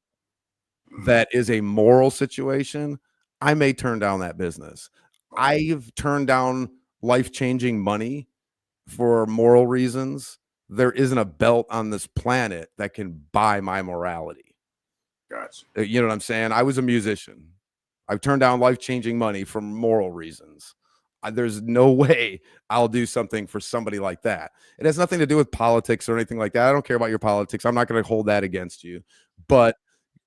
that is a moral situation, I may turn down that business. I've turned down life-changing money for moral reasons. There isn't a belt on this planet that can buy my morality. Gotcha. You know what I'm saying? I was a musician. I've turned down life-changing money for moral reasons. There's no way I'll do something for somebody like that. It has nothing to do with politics or anything like that. I don't care about your politics. I'm not going to hold that against you. But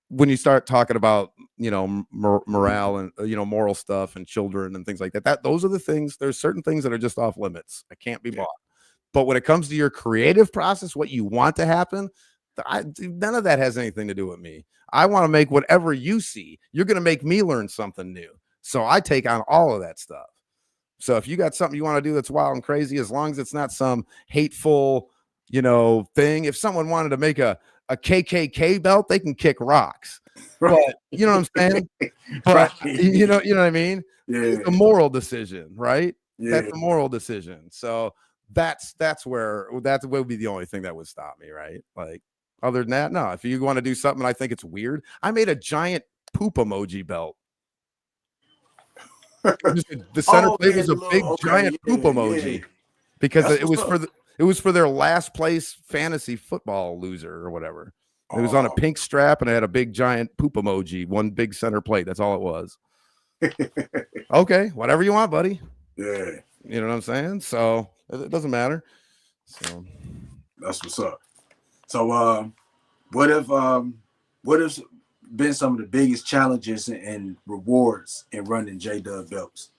when you start talking about, morale and, moral stuff and children and things like that, those are the things. There's certain things that are just off limits. I can't be bought. But when it comes to your creative process, what you want to happen, none of that has anything to do with me. I want to make whatever you see. You're going to make me learn something new. So I take on all of that stuff. So if you got something you want to do that's wild and crazy, as long as it's not some hateful, thing. If someone wanted to make a KKK belt, they can kick rocks. Right. But you know what I'm saying? But Right. you know what I mean? Yeah. It's a moral decision, right? Yeah. That's a moral decision. So that would be the only thing that would stop me, right? Like other than that, no. If you want to do something, I think it's weird. I made a giant poop emoji belt. The center plate was a big giant poop emoji because it was for their last place fantasy football loser or whatever. It was on a pink strap and it had a big giant poop emoji, one big center plate. That's all it was. Okay, whatever you want, buddy. Yeah. You know what I'm saying? So it doesn't matter. So that's what's up. So what have been some of the biggest challenges and rewards in running JDubbBelts?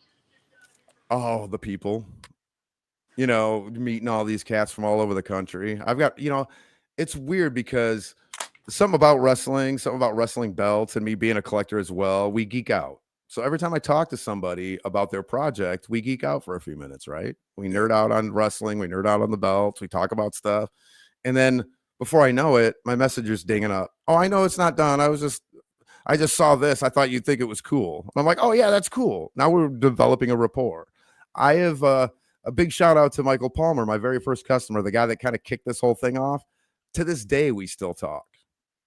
Oh, the people. Meeting all these cats from all over the country. I've got, it's weird because something about wrestling belts and me being a collector as well, we geek out. So every time I talk to somebody about their project, we geek out for a few minutes, right? We nerd out on wrestling, we nerd out on the belts, we talk about stuff. And then before I know it, my messenger's dinging up. Oh, I know it's not done. I just saw this. I thought you'd think it was cool. I'm like, oh yeah, that's cool. Now we're developing a rapport. I have a big shout out to Michael Palmer, my very first customer, the guy that kind of kicked this whole thing off. To this day, we still talk.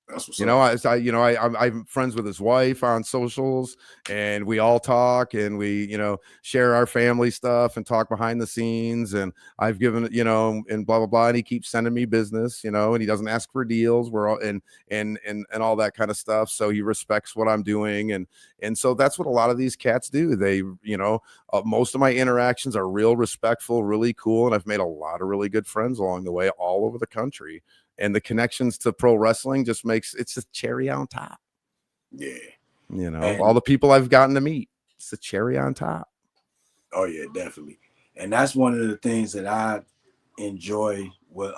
That's what's up. I'm friends with his wife on socials, and we all talk, and we, share our family stuff and talk behind the scenes. And I've given, and blah blah blah. And he keeps sending me business, and he doesn't ask for deals. We're all and all that kind of stuff. So he respects what I'm doing, and so that's what a lot of these cats do. They, most of my interactions are real respectful, really cool, and I've made a lot of really good friends along the way, all over the country. And the connections to pro wrestling just it's a cherry on top. Yeah. And all the people I've gotten to meet, it's the cherry on top. Oh yeah, definitely. And that's one of the things that I enjoy with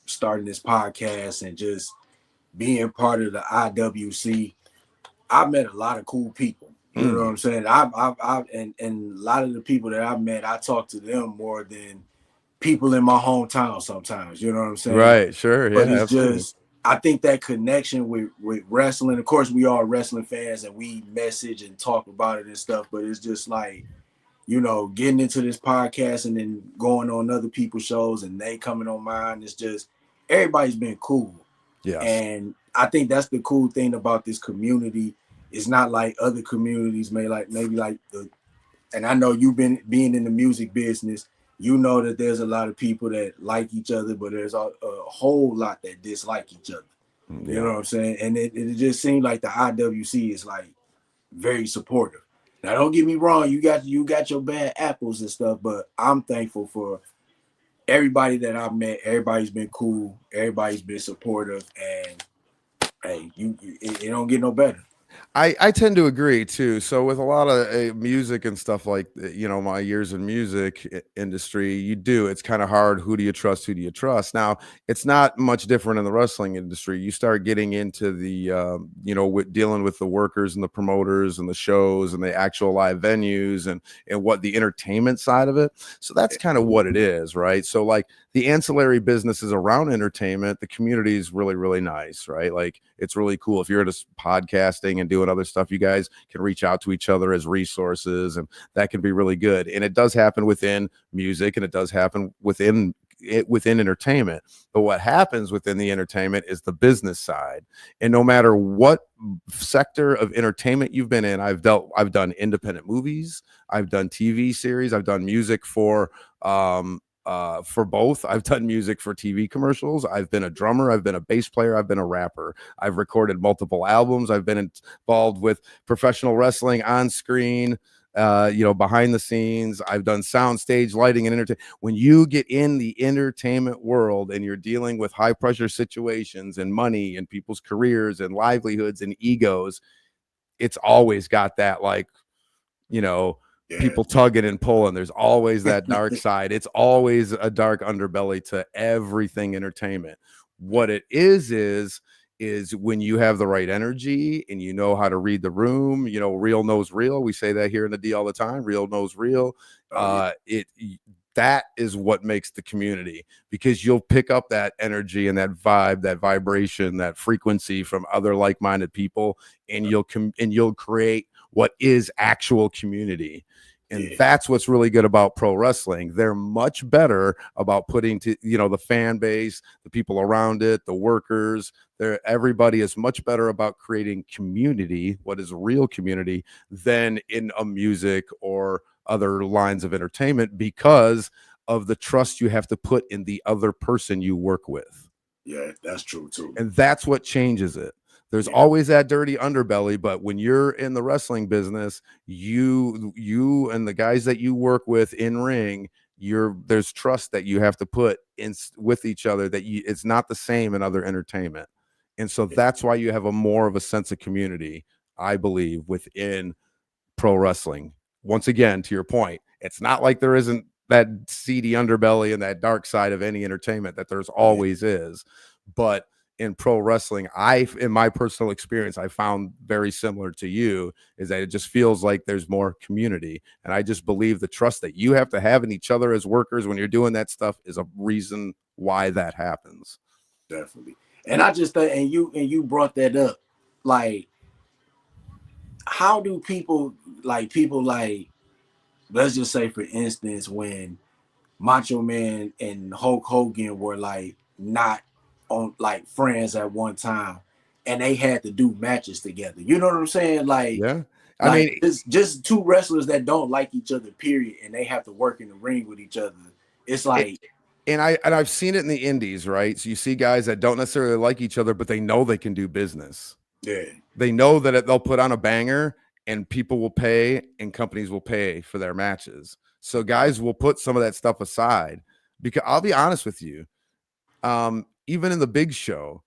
starting this podcast and just being part of the IWC. I've met a lot of cool people. You know what I'm saying? And a lot of the people that I've met, I talk to them more than people in my hometown sometimes, you know what I'm saying? Right, sure. But yeah, it's absolutely. just, I think that connection with wrestling, of course, we are wrestling fans and we message and talk about it and stuff, but it's just like, getting into this podcast and then going on other people's shows and they coming on mine. It's just, everybody's been cool. Yes. And I think that's the cool thing about this community. It's not like other communities maybe like and I know you've been being in the music business, that there's a lot of people that like each other, but there's a whole lot that dislike each other. Yeah. You know what I'm saying? And it just seems like the IWC is like very supportive. Now, don't get me wrong, you got your bad apples and stuff, but I'm thankful for everybody that I've met. Everybody's been cool. Everybody's been supportive, and hey, it don't get no better. I tend to agree too. So with a lot of music and stuff like, my years in music industry, it's kind of hard. Who do you trust? Who do you trust? Now, it's not much different in the wrestling industry. You start getting into the, dealing with the workers and the promoters and the shows and the actual live venues and what the entertainment side of it. So that's kind of what it is, right? So like the ancillary businesses around entertainment, the community is really, really nice, right? Like it's really cool. If you're into podcasting and doing other stuff, you guys can reach out to each other as resources, and that can be really good. And it does happen within music, and it does happen within entertainment. But what happens within the entertainment is the business side. And no matter what sector of entertainment you've been in, I've done independent movies, I've done TV series, I've done music for both. I've done music for TV commercials. I've been a drummer. I've been a bass player. I've been a rapper. I've recorded multiple albums. I've been involved with professional wrestling on screen, behind the scenes. I've done sound, stage, lighting, and entertainment. When you get in the entertainment world and you're dealing with high pressure situations and money and people's careers and livelihoods and egos, it's always got that, like, people tugging and pulling. There's always that dark side. It's always a dark underbelly to everything entertainment. What it is when you have the right energy and you know how to read the room, real knows real. We say that here in the D all the time. Real knows real. That is what makes the community, because you'll pick up that energy and that vibe, that vibration, that frequency from other like-minded people, and you'll create what is actual community. And that's what's really good about pro wrestling. They're much better about putting the fan base, the people around it, the workers. Everybody is much better about creating community, what is real community, than in a music or other lines of entertainment, because of the trust you have to put in the other person you work with. Yeah, that's true too. And that's what changes it. There's always that dirty underbelly, but when you're in the wrestling business, you and the guys that you work with in ring, there's trust that you have to put in with each other, that it's not the same in other entertainment. And so that's why you have more of a sense of community, I believe, within pro wrestling. Once again, to your point, it's not like there isn't that seedy underbelly and that dark side of any entertainment, that there's always is. But in pro wrestling, in my personal experience, I found very similar to you, is that it just feels like there's more community. And I just believe the trust that you have to have in each other as workers when you're doing that stuff is a reason why that happens. Definitely. And I just think, and you brought that up, like, how do people like, let's just say, for instance, when Macho Man and Hulk Hogan were like not on like friends at one time, and they had to do matches together. You know what I'm saying? Like, yeah, I mean, it's just two wrestlers that don't like each other, period, and they have to work in the ring with each other. It's like, and I've seen it in the indies, right? So you see guys that don't necessarily like each other, but they know they can do business. Yeah, they know that they'll put on a banger, and people will pay, and companies will pay for their matches. So guys will put some of that stuff aside, because I'll be honest with you, even in the big show,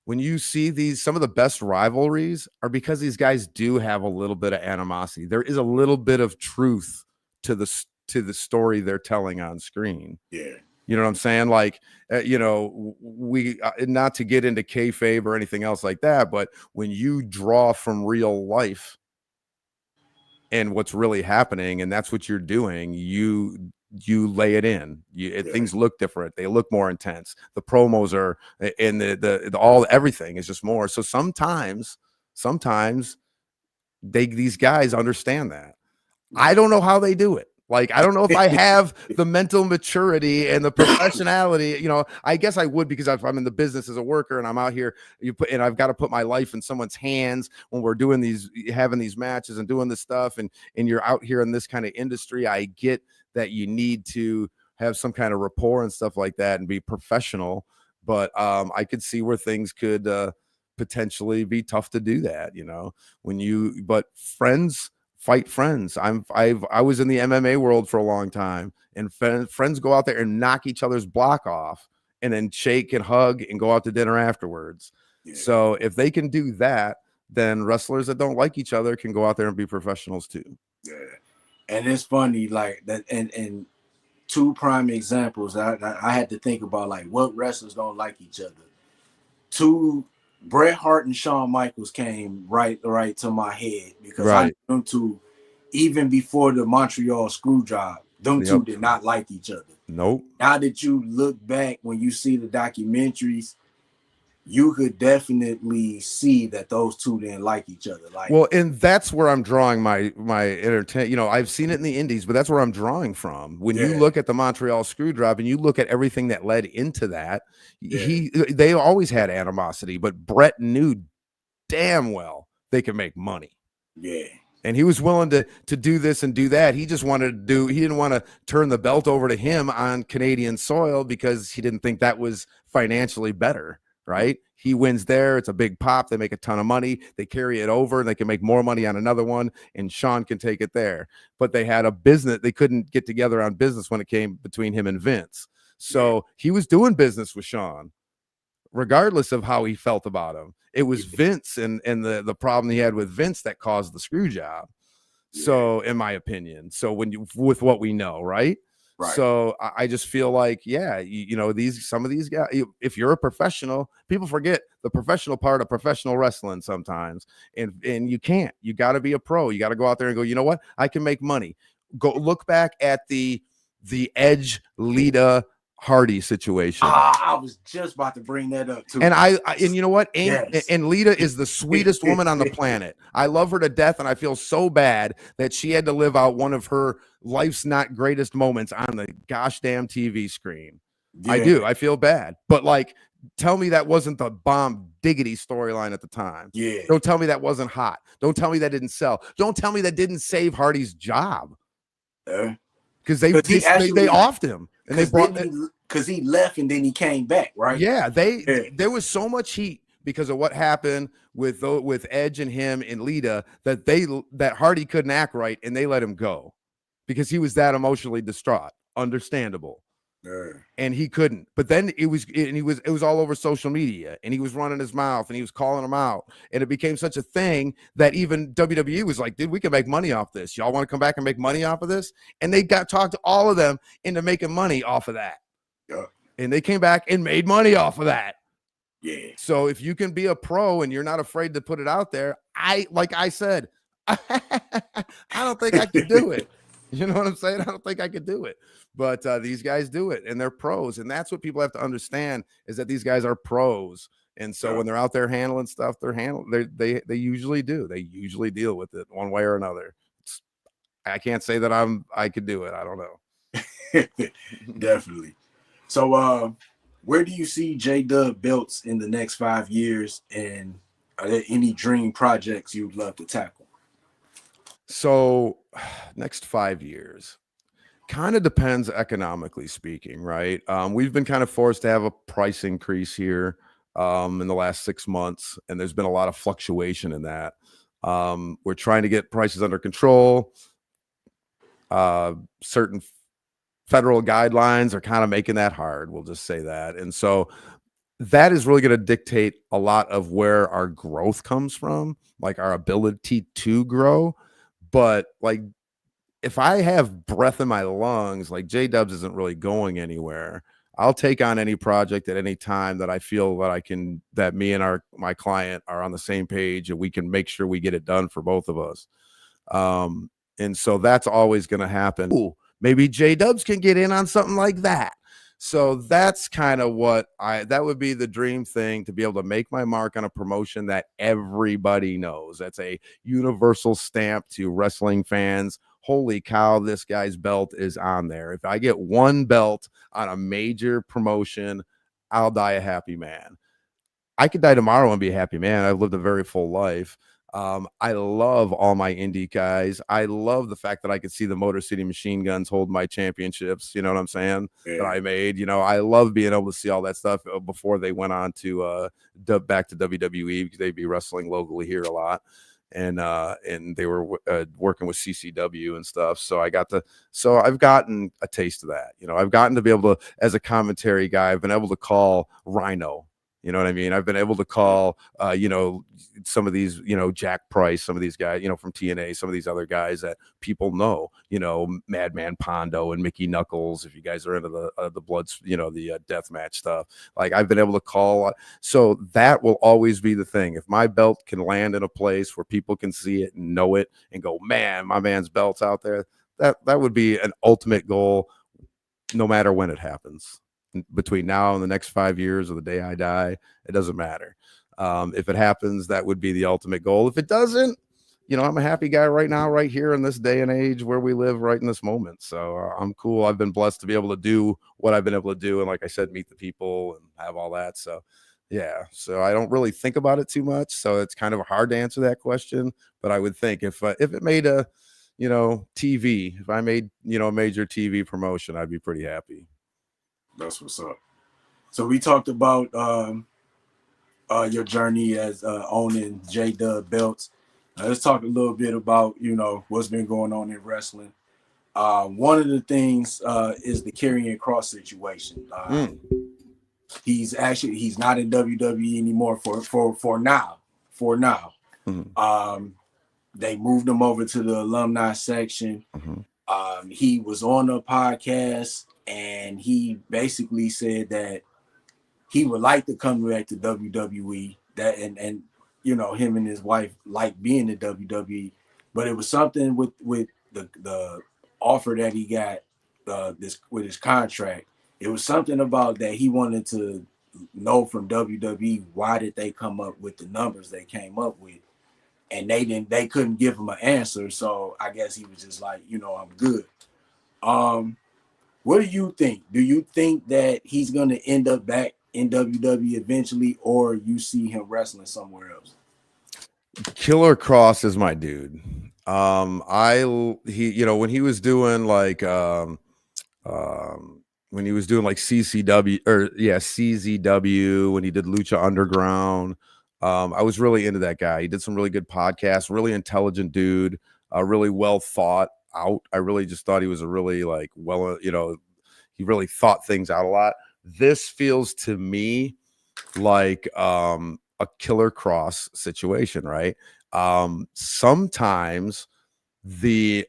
when you see some of the best rivalries are because these guys do have a little bit of animosity. There is a little bit of truth to the story they're telling on screen. Yeah. You know what I'm saying? Like, we not to get into kayfabe or anything else like that, but when you draw from real life and what's really happening, and that's what you're doing, you lay it in. Things look different. They look more intense. The promos are, and everything is just more. So sometimes these guys understand that. I don't know how they do it. Like, I don't know if I have the mental maturity and the professionality. I guess I would, because I'm in the business as a worker and I'm out here, and I've got to put my life in someone's hands when we're having these matches and doing this stuff. And you're out here in this kind of industry. I get that you need to have some kind of rapport and stuff like that and be professional. But I could see where things could potentially be tough to do that, but friends fight friends. I was in the MMA world for a long time, and friends go out there and knock each other's block off, and then shake and hug and go out to dinner afterwards. Yeah. So if they can do that, then wrestlers that don't like each other can go out there and be professionals too. Yeah, and it's funny, like that, and two prime examples. I had to think about, like, what wrestlers don't like each other. Bret Hart and Shawn Michaels came right to my head, because I knew them two even before the Montreal screw job. Them two did not like each other. Nope. Now that you look back, when you see the documentaries, you could definitely see that those two didn't like each other. Like, Well, and that's where I'm drawing my entertain. You know, I've seen it in the Indies, but that's where I'm drawing from. When you yeah, look at the Montreal screw job and you look at everything that led into that, yeah, they always had animosity, but Brett knew damn well they could make money. yeah, And he was willing to do this and do that. He just wanted to do, he didn't want to turn the belt over to him on Canadian soil because he didn't think that was financially better, right? He wins there. It's a big pop. They make a ton of money. They carry it over. They can make more money on another one, and Sean can take it there. But they had a business. They couldn't get together on business when it came between him and Vince. So he was doing business with Sean, regardless of how he felt about him. It was Vince and the problem he had with Vince that caused the screw job. So, in my opinion, so when you, with what we know, right? right, So I just feel like, yeah, you know, some of these guys, if you're a professional, people forget the professional part of professional wrestling sometimes, and you got to be a pro. You got to go out there and go, you know what, I can make money. Go look back at the Edge Lita Hardy situation. I was just about to bring that up too. And and you know what? Yes. And Lita is the sweetest woman on the planet. I love her to death, and I feel so bad that she had to live out one of her life's not greatest moments on the gosh damn TV screen. Yeah. I do. I feel bad. But like, tell me that wasn't the bomb diggity storyline at the time. Yeah. Don't tell me that wasn't hot. Don't tell me that didn't sell. Don't tell me that didn't save Hardy's job. Because they offed him. And they brought because he left and then he came back, right? Yeah, there was so much heat because of what happened with Edge and him and Lita that Hardy couldn't act right, and they let him go because he was that emotionally distraught. Understandable. And he couldn't. But then it was all over social media, and he was running his mouth and he was calling them out, and it became such a thing that even WWE was like, dude, we can make money off this. Y'all want to come back and make money off of this? And they talked all of them into making money off of that. Yeah. And they came back and made money off of that. Yeah. So if you can be a pro and you're not afraid to put it out there, like I said, I don't think I could do it. You know what I'm saying? I don't think I could do it. But these guys do it, and they're pros. And that's what people have to understand, is that these guys are pros. And so when they're out there handling stuff, they usually do. They usually deal with it one way or another. I can't say that I could do it. I don't know. Definitely. So where do you see JDubbBelts in the next 5 years, and are there any dream projects you'd love to tackle? So next 5 years kind of depends economically speaking, right? We've been kind of forced to have a price increase here in the last 6 months, and there's been a lot of fluctuation in that. We're trying to get prices under control. Certain federal guidelines are kind of making that hard. We'll just say that. And so that is really going to dictate a lot of where our growth comes from, like our ability to grow. But like, if I have breath in my lungs, like JDubbs isn't really going anywhere. I'll take on any project at any time that I feel that me and my client are on the same page and we can make sure we get it done for both of us. And so that's always going to happen. Ooh, maybe JDubbs can get in on something like that. So that's kind of that would be the dream thing, to be able to make my mark on a promotion that everybody knows. That's a universal stamp to wrestling fans. Holy cow, this guy's belt is on there. If I get one belt on a major promotion, I'll die a happy man. I could die tomorrow and be a happy man. I've lived a very full life. I love all my indie guys. I love the fact that I could see the Motor City Machine Guns hold my championships. You know what I'm saying? Yeah. That I made. You know, I love being able to see all that stuff before they went on to back to WWE, because they'd be wrestling locally here a lot. And they were working with CCW and stuff. So I've gotten a taste of that. You know, I've gotten to be able to, as a commentary guy, I've been able to call Rhino. You know what I mean? I've been able to call, some of these, Jack Price, some of these guys, from TNA, some of these other guys that people know, Madman Pondo and Mickey Knuckles, if you guys are into the Bloods, the death match stuff. Like, I've been able to call. So that will always be the thing. If my belt can land in a place where people can see it and know it and go, man, my man's belt's out there, that would be an ultimate goal. no matter when it happens. Between now and the next 5 years or the day I die, it doesn't matter. If it happens, that would be the ultimate goal. If it doesn't, I'm a happy guy right now, right here in this day and age where we live, right in this moment. So I'm cool. I've been blessed to be able to do what I've been able to do, and like I said, meet the people and have all that. So yeah, so I don't really think about it too much. So it's kind of hard to answer that question. But I would think if it made a TV, if I made a major TV promotion, I'd be pretty happy. That's what's up. So we talked about your journey as owning JDubbBelts. Let's talk a little bit about what's been going on in wrestling. One of the things is the Karrion Kross situation. He's not in WWE anymore for now. For now, they moved him over to the alumni section. He was on a podcast and he basically said that he would like to come back to WWE. That and him and his wife like being in WWE, but it was something with the offer that he got this with his contract. It was something about that he wanted to know from WWE, why did they come up with the numbers they came up with, and they couldn't give him an answer. So I guess he was just like, I'm good. What do you think? Do you think that he's going to end up back in WWE eventually, or you see him wrestling somewhere else? Killer Kross is my dude. When he was doing like when he was doing like CZW, when he did Lucha Underground, I was really into that guy. He did some really good podcasts, really intelligent dude, really well thought out. I really just thought he was a really he really thought things out a lot. This feels to me like a Killer Kross situation, right? Sometimes the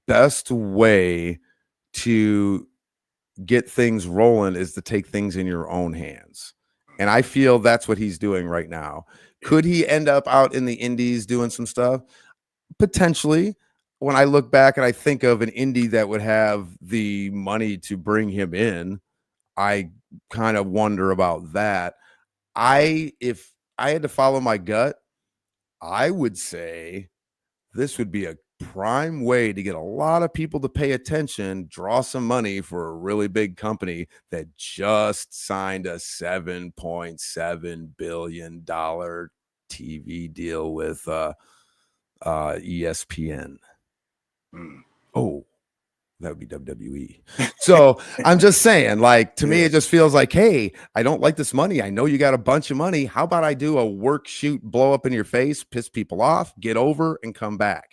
best way to get things rolling is to take things in your own hands. And I feel that's what he's doing right now. Could he end up out in the indies doing some stuff? Potentially. When I look back and I think of an indie that would have the money to bring him in, I kind of wonder about that. If I had to follow my gut, I would say this would be a prime way to get a lot of people to pay attention, draw some money for a really big company that just signed a $7.7 billion TV deal with ESPN. Oh, that would be WWE. So I'm just saying, like, to me, it just feels like, hey, I don't like this money. I know you got a bunch of money. How about I do a work, shoot, blow up in your face, piss people off, get over, and come back?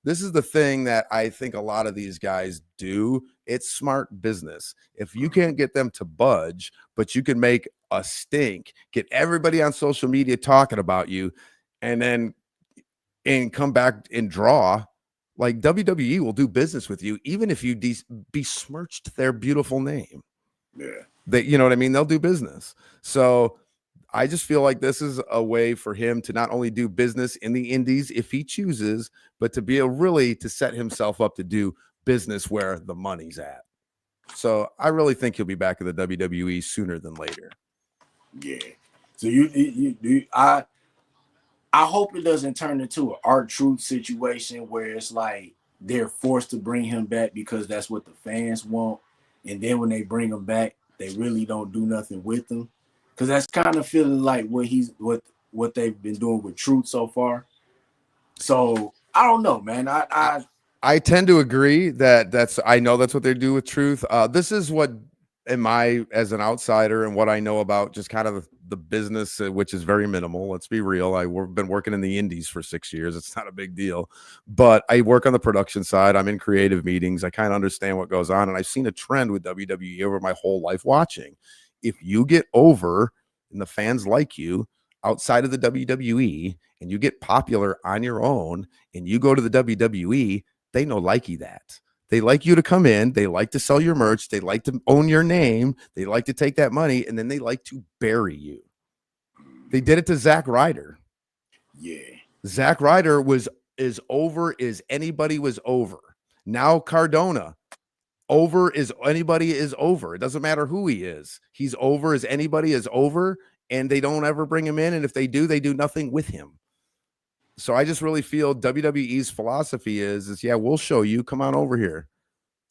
This is the thing that I think a lot of these guys do. It's smart business. If you can't get them to budge, but you can make a stink, get everybody on social media talking about you, and come back and draw. Like, WWE will do business with you, even if you besmirched their beautiful name. Yeah. You know what I mean? They'll do business. So I just feel like this is a way for him to not only do business in the indies if he chooses, but to be to set himself up to do business where the money's at. So I really think he'll be back in the WWE sooner than later. Yeah. So I hope it doesn't turn into an R-Truth situation where it's like they're forced to bring him back because that's what the fans want, and then when they bring him back, they really don't do nothing with him. Because that's kind of feeling like what they've been doing with Truth so far. So I don't know, man. I tend to agree I know that's what they do with Truth. This is what, as an outsider and what I know about just kind of the business, which is very minimal. Let's be real. I've been working in the indies for 6 years. It's not a big deal, but I work on the production side. I'm in creative meetings. I kind of understand what goes on. And I've seen a trend with WWE over my whole life watching. If you get over and the fans like you outside of the WWE and you get popular on your own and you go to the WWE, they no likey that. They like you to come in. They like to sell your merch. They like to own your name. They like to take that money, and then they like to bury you. They did it to Zack Ryder. Yeah. Zack Ryder was as over as anybody was over. Now Cardona, over is anybody is over. It doesn't matter who he is. He's over as anybody is over, and they don't ever bring him in. And if they do nothing with him. So I just really feel WWE's philosophy is yeah, we'll show you. Come on over here.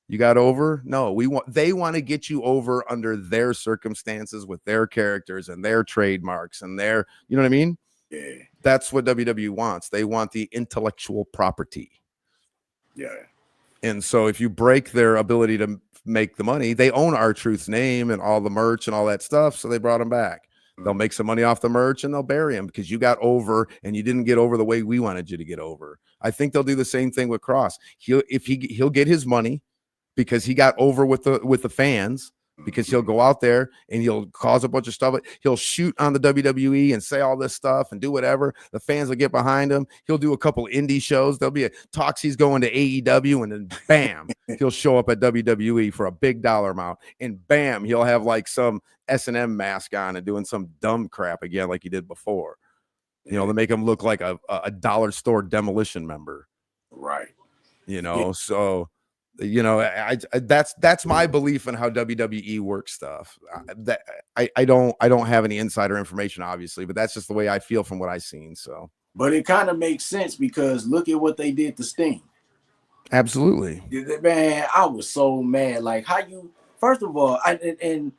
You got over? No, they want to get you over under their circumstances with their characters and their trademarks and their, you know what I mean? Yeah. That's what WWE wants. They want the intellectual property. Yeah. And so if you break their ability to make the money, they own R-Truth's name and all the merch and all that stuff. So they brought him back. They'll make some money off the merch and they'll bury him because you got over and you didn't get over the way we wanted you to get over. I think they'll do the same thing with Cross. He'll get his money because he got over with the fans, because he'll go out there and he'll cause a bunch of stuff. He'll shoot on the WWE and say all this stuff and do whatever. The fans will get behind him. He'll do a couple indie shows. There'll be talks he's going to AEW, and then bam, he'll show up at WWE for a big dollar amount, and bam, he'll have like some S&M mask on and doing some dumb crap again like he did before. You know, to make him look like a dollar store demolition member. Right. You know, so you know, that's my belief in how WWE works stuff. That I don't have any insider information, obviously, but that's just the way I feel from what I've seen. So, but it kind of makes sense because look at what they did to Sting. Absolutely, man. I was so mad. Like how you, first of all, and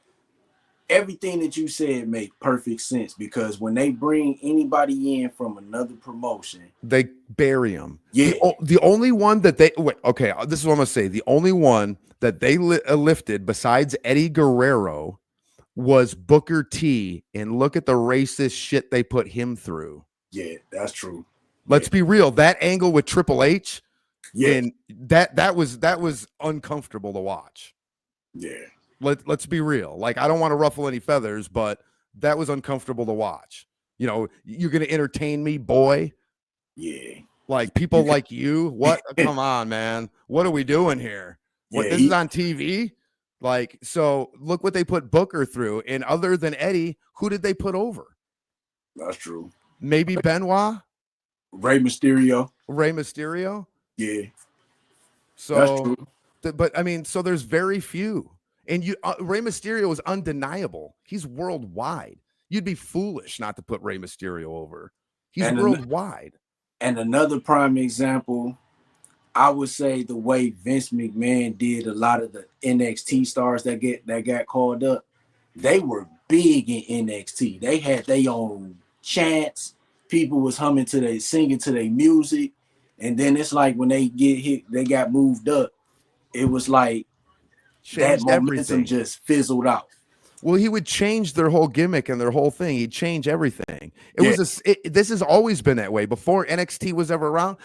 everything that you said make perfect sense because when they bring anybody in from another promotion, they bury them. Yeah. The only one that they okay, this is what I'm gonna say. The only one that they lifted besides Eddie Guerrero was Booker T, and look at the racist shit they put him through. Yeah, that's true. Let's be real. That angle with Triple H, and that was uncomfortable to watch. Yeah. Let's be real. Like, I don't want to ruffle any feathers, but that was uncomfortable to watch. You know, you're going to entertain me, boy. Yeah. Like, people like you. What? Come on, man. What are we doing here? What? This is on TV? Like, so look what they put Booker through. And other than Eddie, who did they put over? That's true. Maybe Benoit? Rey Mysterio. Yeah. So, that's true. But I mean, so there's very few. And Rey Mysterio is undeniable. He's worldwide. You'd be foolish not to put Rey Mysterio over. He's worldwide. And another prime example, I would say the way Vince McMahon did a lot of the NXT stars that got called up, they were big in NXT. They had their own chants. People was singing to their music. And then it's like when they get hit, they got moved up. It was like changed that momentum everything. Just fizzled out. Well, he would change their whole gimmick and their whole thing. He'd change everything. This has always been that way. Before NXT was ever around,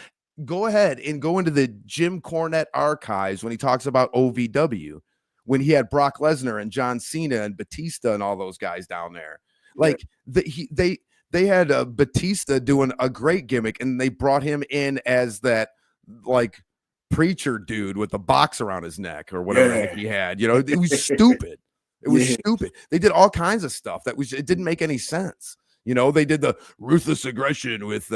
go ahead and go into the Jim Cornette archives when he talks about OVW, when he had Brock Lesnar and John Cena and Batista and all those guys down there. Like they had Batista doing a great gimmick, and they brought him in as that like preacher dude with the box around his neck or whatever the heck he had. You know, it was stupid. It was stupid. They did all kinds of stuff it didn't make any sense. You know, they did the ruthless aggression with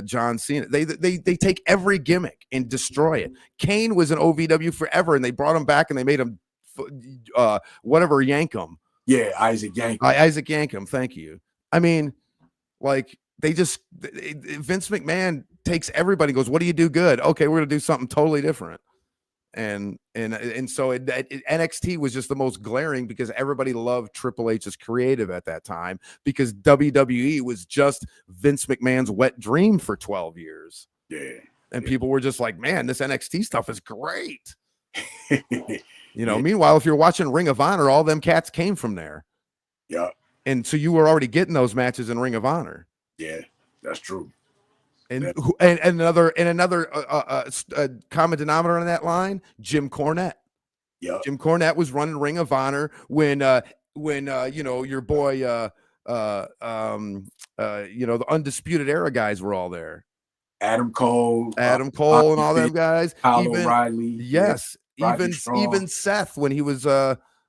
John Cena. They take every gimmick and destroy it. Kane was an OVW forever, and they brought him back and they made him Yankum. Yeah, Isaac Yankum. Isaac Yankum. Thank you. I mean, like Vince McMahon takes everybody and goes, what do you do good? Okay, we're going to do something totally different. And so NXT was just the most glaring because everybody loved Triple H's creative at that time because WWE was just Vince McMahon's wet dream for 12 years. Yeah. And people were just like, man, this NXT stuff is great. You know, meanwhile, if you're watching Ring of Honor, all them cats came from there. Yeah. And so you were already getting those matches in Ring of Honor. Yeah, that's true. And another common denominator on that line, Jim Cornette. Yeah, Jim Cornette was running Ring of Honor when you know, your boy you know, the Undisputed Era guys were all there. Adam Cole and all them guys. Kyle O'Reilly. Yes, even Seth when he was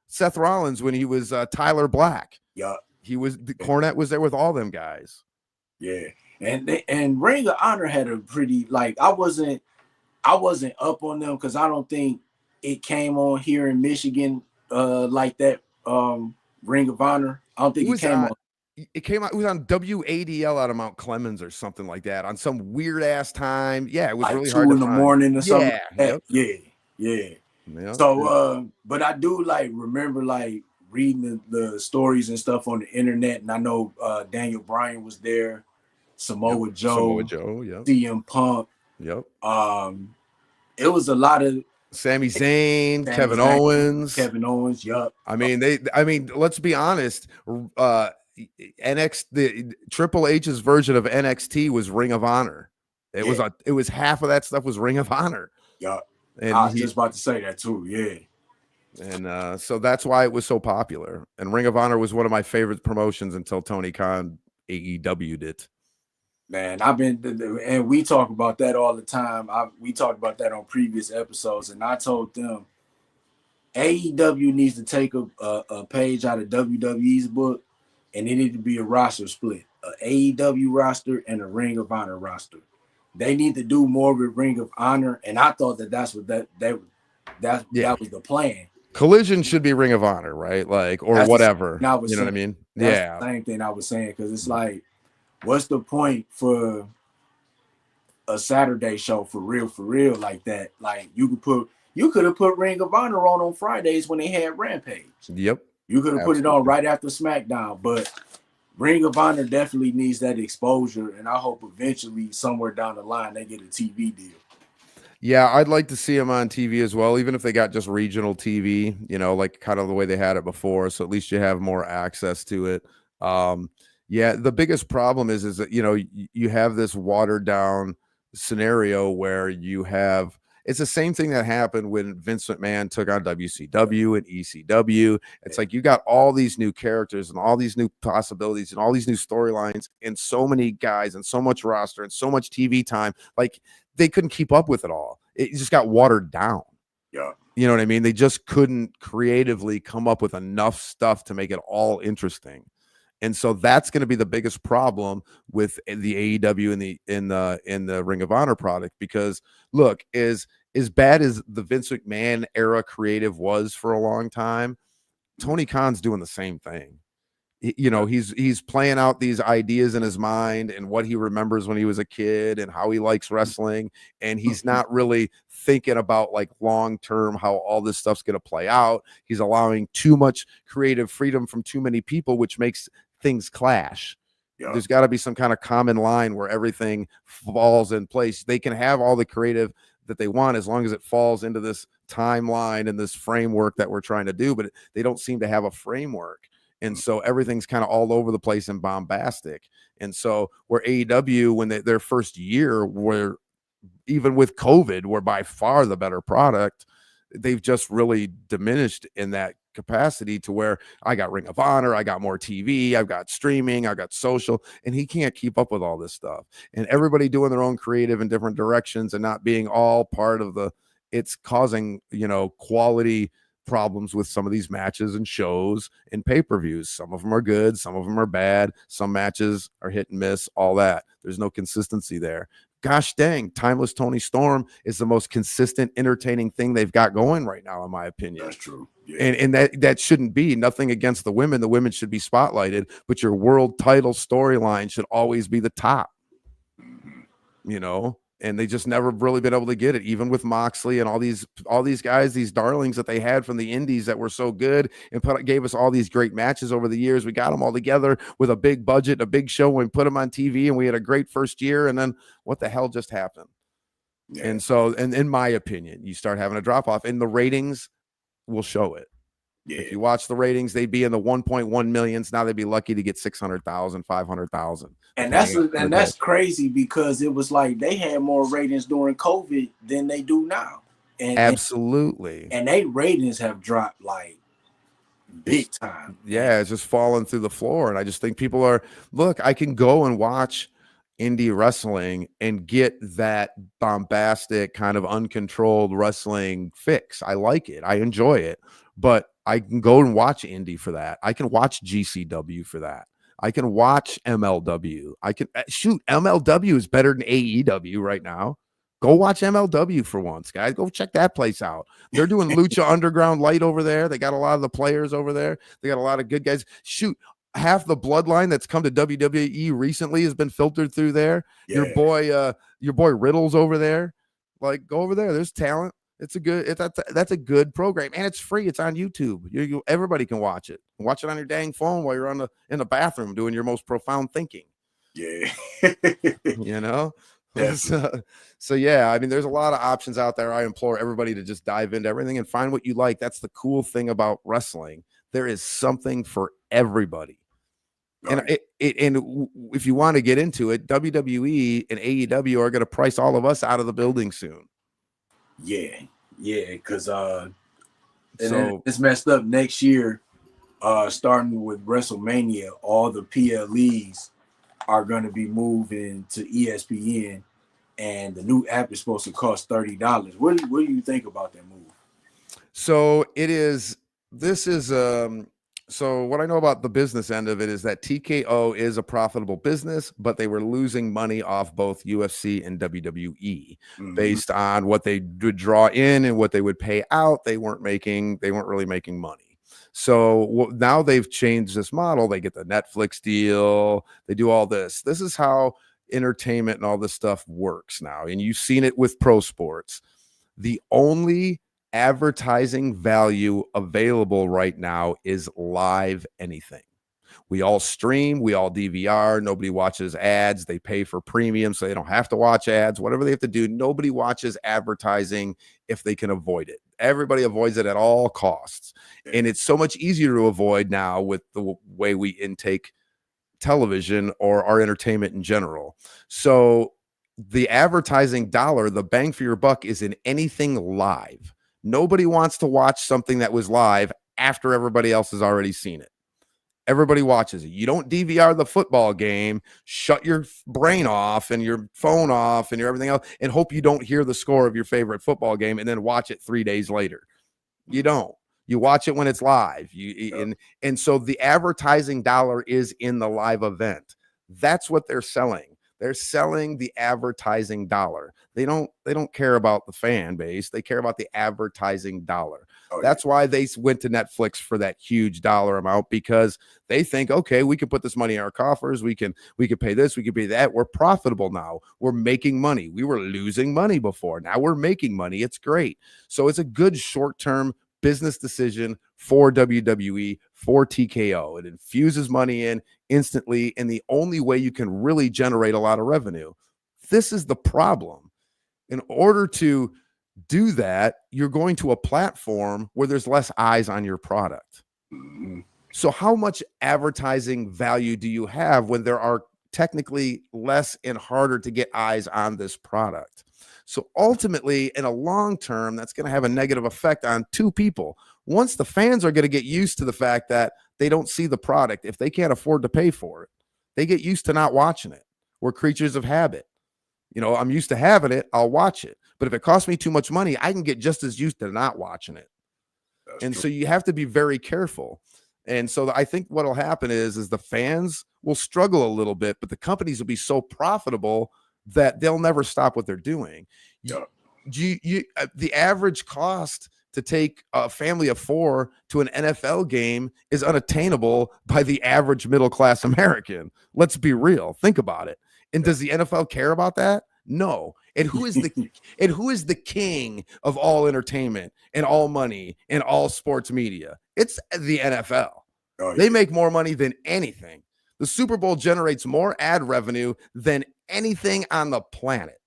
Seth Rollins when he was Tyler Black. Yeah, Cornette was there with all them guys. Yeah. And Ring of Honor had a pretty, like, I wasn't up on them because I don't think it came on here in Michigan, like that. Ring of Honor. I don't It think it was came on it came out. It was on WADL out of Mount Clemens or something like that on some weird ass time. Yeah, it was like really hard two to in the find. morning or something Yeah, like that. yep, Yeah, yeah. yep. So, but I do like remember like reading the stories and stuff on the internet, and I know Daniel Bryan was there, Yep. Samoa Samoa Joe, Joe. Yep. CM Punk. Yep. It was a lot of Sami Zayn, Sami Kevin Zayn, Owens. Kevin Owens. Yup. I mean, let's be honest. The Triple H's version of NXT was Ring of Honor. Yeah. It was half of that stuff was Ring of Honor. Yup. And I was just about to say that too. Yeah. and so that's why it was so popular. And Ring of Honor was one of my favorite promotions until Tony Khan AEW'd it. Man, and we talk about that all the time. We talked about that on previous episodes, and I told them AEW needs to take a page out of WWE's book, and it needs to be a roster split, a AEW roster and a Ring of Honor roster. They need to do more with Ring of Honor, and I thought that's what that was the plan. Collision should be Ring of Honor, right? Like, or That's whatever. I was You know saying. what I mean? That's Yeah. the same thing I was saying, because it's like, what's the point for a Saturday show for real like that? Like you could have put Ring of Honor on Fridays when they had Rampage. Yep. You could have put it on right after SmackDown, but Ring of Honor definitely needs that exposure, and I hope eventually somewhere down the line they get a TV deal. Yeah, I'd like to see them on TV as well, even if they got just regional TV, you know, like kind of the way they had it before. So at least you have more access to it. Yeah, the biggest problem is that, you know, you have this watered down scenario where you have it's the same thing that happened when Vince McMahon took on WCW and ECW. It's like you got all these new characters and all these new possibilities and all these new storylines and so many guys and so much roster and so much TV time. Like they couldn't keep up with it all. It just got watered down. Yeah. You know what I mean? They just couldn't creatively come up with enough stuff to make it all interesting. And so that's going to be the biggest problem with the AEW and the Ring of Honor product, because look, as bad as the Vince McMahon era creative was for a long time, Tony Khan's doing the same thing. You know, he's playing out these ideas in his mind and what he remembers when he was a kid and how he likes wrestling, and he's not really thinking about like long term how all this stuff's going to play out. He's allowing too much creative freedom from too many people, which makes things clash. Yeah. There's got to be some kind of common line where everything falls in place. They can have all the creative that they want as long as it falls into this timeline and this framework that we're trying to do, but they don't seem to have a framework. And so everything's kind of all over the place and bombastic. And so where AEW, when their first year, were even with COVID, were by far the better product, they've just really diminished in that capacity to where I got Ring of Honor, I got more TV, I've got streaming, I got social, and he can't keep up with all this stuff. And everybody doing their own creative in different directions and not being all part of it's causing, you know, quality problems with some of these matches and shows and pay-per-views. Some of them are good, some of them are bad, some matches are hit and miss, all that. There's no consistency there. Gosh dang, Timeless Tony Storm is the most consistent, entertaining thing they've got going right now, in my opinion. That's true. Yeah. And that shouldn't be nothing against the women. The women should be spotlighted, but your world title storyline should always be the top. You know, and they just never really been able to get it, even with Moxley and all these guys, these darlings that they had from the indies that were so good and gave us all these great matches over the years. We got them all together with a big budget, a big show, and we put them on TV, and we had a great first year. And then what the hell just happened? Yeah. And so, and in my opinion, you start having a drop off, and the ratings will show it. Yeah. If you watch the ratings, they'd be in the 1.1 millions. Now they'd be lucky to get 600,000, 500,000. And that's crazy, because it was like they had more ratings during COVID than they do now. And absolutely. And they ratings have dropped like big time. Yeah, it's just falling through the floor. And I just think people are, look, I can go and watch indie wrestling and get that bombastic kind of uncontrolled wrestling fix. I like it. I enjoy it. But I can go and watch indie for that. I can watch GCW for that. I can watch MLW. I can shoot. MLW is better than AEW right now. Go watch MLW for once, guys. Go check that place out. They're doing Lucha Underground Light over there. They got a lot of the players over there. They got a lot of good guys. Shoot, half the bloodline that's come to WWE recently has been filtered through there. Yeah, Your boy Riddle's over there. Like, go over there. There's talent. It's a good. That's a good program, and it's free. It's on YouTube. Everybody can watch it. Watch it on your dang phone while you're in the bathroom doing your most profound thinking. yeah. You know. So yeah, I mean, there's a lot of options out there. I implore everybody to just dive into everything and find what you like. That's the cool thing about wrestling. There is something for everybody. Right. And if you want to get into it, WWE and AEW are going to price all of us out of the building soon. Yeah, because it's messed up next year. Starting with WrestleMania, all the PLEs are going to be moving to ESPN, and the new app is supposed to cost $30. What do you think about that move? So so what I know about the business end of it is that TKO is a profitable business, but they were losing money off both UFC and WWE based on what they would draw in and what they would pay out. They weren't really making money. So now they've changed this model. They get the Netflix deal. They do all this. This is how entertainment and all this stuff works now. And you've seen it with pro sports. The only advertising value available right now is live anything. We all stream, we all DVR, nobody watches ads. They pay for premium so they don't have to watch ads. Whatever they have to do, nobody watches advertising if they can avoid it. Everybody avoids it at all costs. And it's so much easier to avoid now with the way we intake television or our entertainment in general. So the advertising dollar, the bang for your buck, is in anything live. Nobody wants to watch something that was live after everybody else has already seen it. Everybody watches it. You don't DVR the football game, shut your brain off and your phone off and your everything else, and hope you don't hear the score of your favorite football game and then watch it 3 days later. You don't. You watch it when it's live. And so the advertising dollar is in the live event. That's what they're selling. They're selling the advertising dollar. They don't care about the fan base. They care about the advertising dollar. That's why they went to Netflix for that huge dollar amount, because they think, okay, we can put this money in our coffers. We can pay this. We can pay that. We're profitable now. We're making money. We were losing money before. Now we're making money. It's great. So it's a good short-term business decision for WWE, for TKO. It infuses money in instantly, and the only way you can really generate a lot of revenue. This is the problem. In order to do that, you're going to a platform where there's less eyes on your product. So how much advertising value do you have when there are technically less and harder to get eyes on this product? So ultimately, in a long term, that's going to have a negative effect on two people. Once the fans are going to get used to the fact that they don't see the product, if they can't afford to pay for it, they get used to not watching it. We're creatures of habit. I'm used to having it, I'll watch it. But if it costs me too much money, I can get just as used to not watching it. That's true. So you have to be very careful. And so I think what will happen is the fans will struggle a little bit, but the companies will be so profitable that they'll never stop what they're doing. The average cost to take a family of 4 to an NFL game is unattainable by the average middle-class American. Let's be real. Think about it. And does the NFL care about that? No. And who is the king of all entertainment and all money and all sports media? It's the NFL. They make more money than anything. The Super Bowl generates more ad revenue than anything on the planet.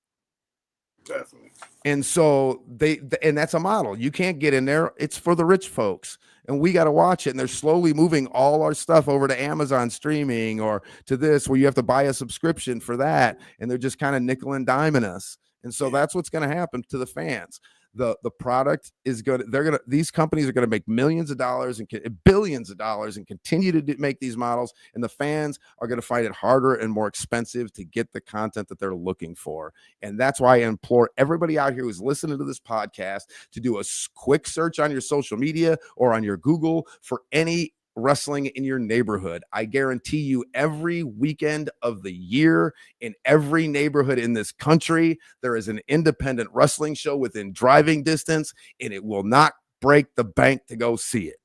Definitely. And so and that's a model. You can't get in there. It's for the rich folks. And we got to watch it. And they're slowly moving all our stuff over to Amazon streaming or to this, where you have to buy a subscription for that. And they're just kind of nickel and diming us. And so that's what's going to happen to the fans. The product is these companies are going to make millions of dollars and billions of dollars and continue to make these models. And the fans are going to find it harder and more expensive to get the content that they're looking for. And that's why I implore everybody out here who's listening to this podcast to do a quick search on your social media or on your Google for any wrestling in your neighborhood. I guarantee you every weekend of the year in every neighborhood in this country, there is an independent wrestling show within driving distance, and it will not break the bank to go see it.